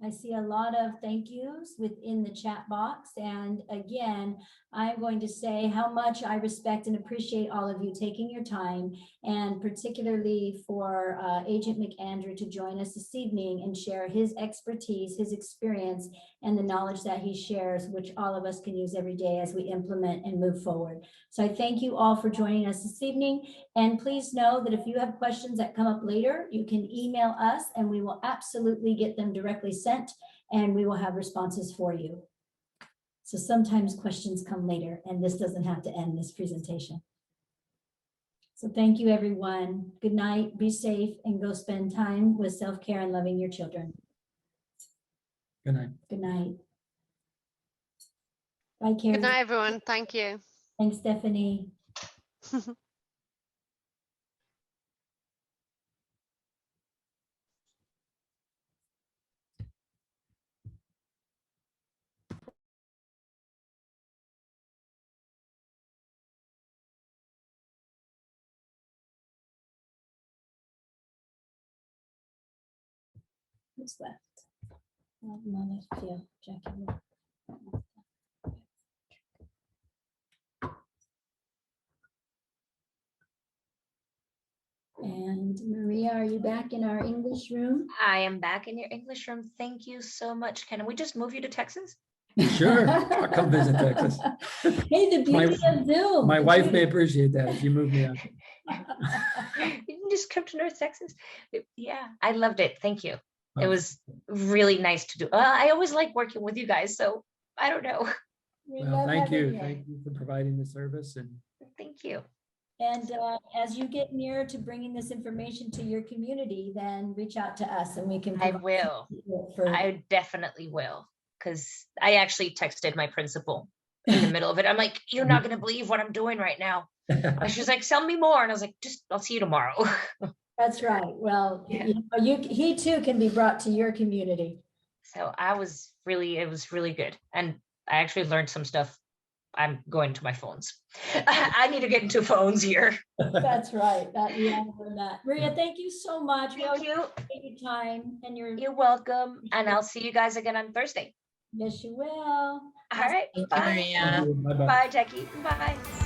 I see a lot of thank yous within the chat box. And again, I'm going to say how much I respect and appreciate all of you taking your time, and particularly for Agent McAndrew to join us this evening and share his expertise, his experience, and the knowledge that he shares, which all of us can use every day as we implement and move forward. So I thank you all for joining us this evening. And please know that if you have questions that come up later, you can email us and we will absolutely get them directly sent, and we will have responses for you. So sometimes questions come later, and this doesn't have to end this presentation. So thank you, everyone. Good night, be safe, and go spend time with self-care and loving your children. Good night. Good night. Bye, Carrie. Good night, everyone. Thank you. Thanks, Stephanie. Who's left? Oh, no, that's Jill, Jackie. And Maria, are you back in our English room? I am back in your English room. Thank you so much. Can we just move you to Texas? Sure, I'll come visit Texas. Hey, the beauty of Zoom. My wife may appreciate that if you move me out. You can just come to North Texas. Yeah, I loved it. Thank you. It was really nice to do. I always like working with you guys, so I don't know. Well, thank you. Thank you for providing the service. And Thank you. And as you get nearer to bringing this information to your community, then reach out to us and we can. I will. I definitely will. Because I actually texted my principal in the middle of it. I'm like, you're not going to believe what I'm doing right now. And she's like, tell me more. And I was like, I'll see you tomorrow. That's right. Well, yeah. He too can be brought to your community. So it was really good. And I actually learned some stuff. I'm going to my phones. I need to get into phones here. That's right. Maria, thank you so much. Thank you. Take your time, and you're welcome. And I'll see you guys again on Thursday. Yes, you will. All right. Thank you, Bye. Maria. Bye-bye. Bye, Jackie. Bye.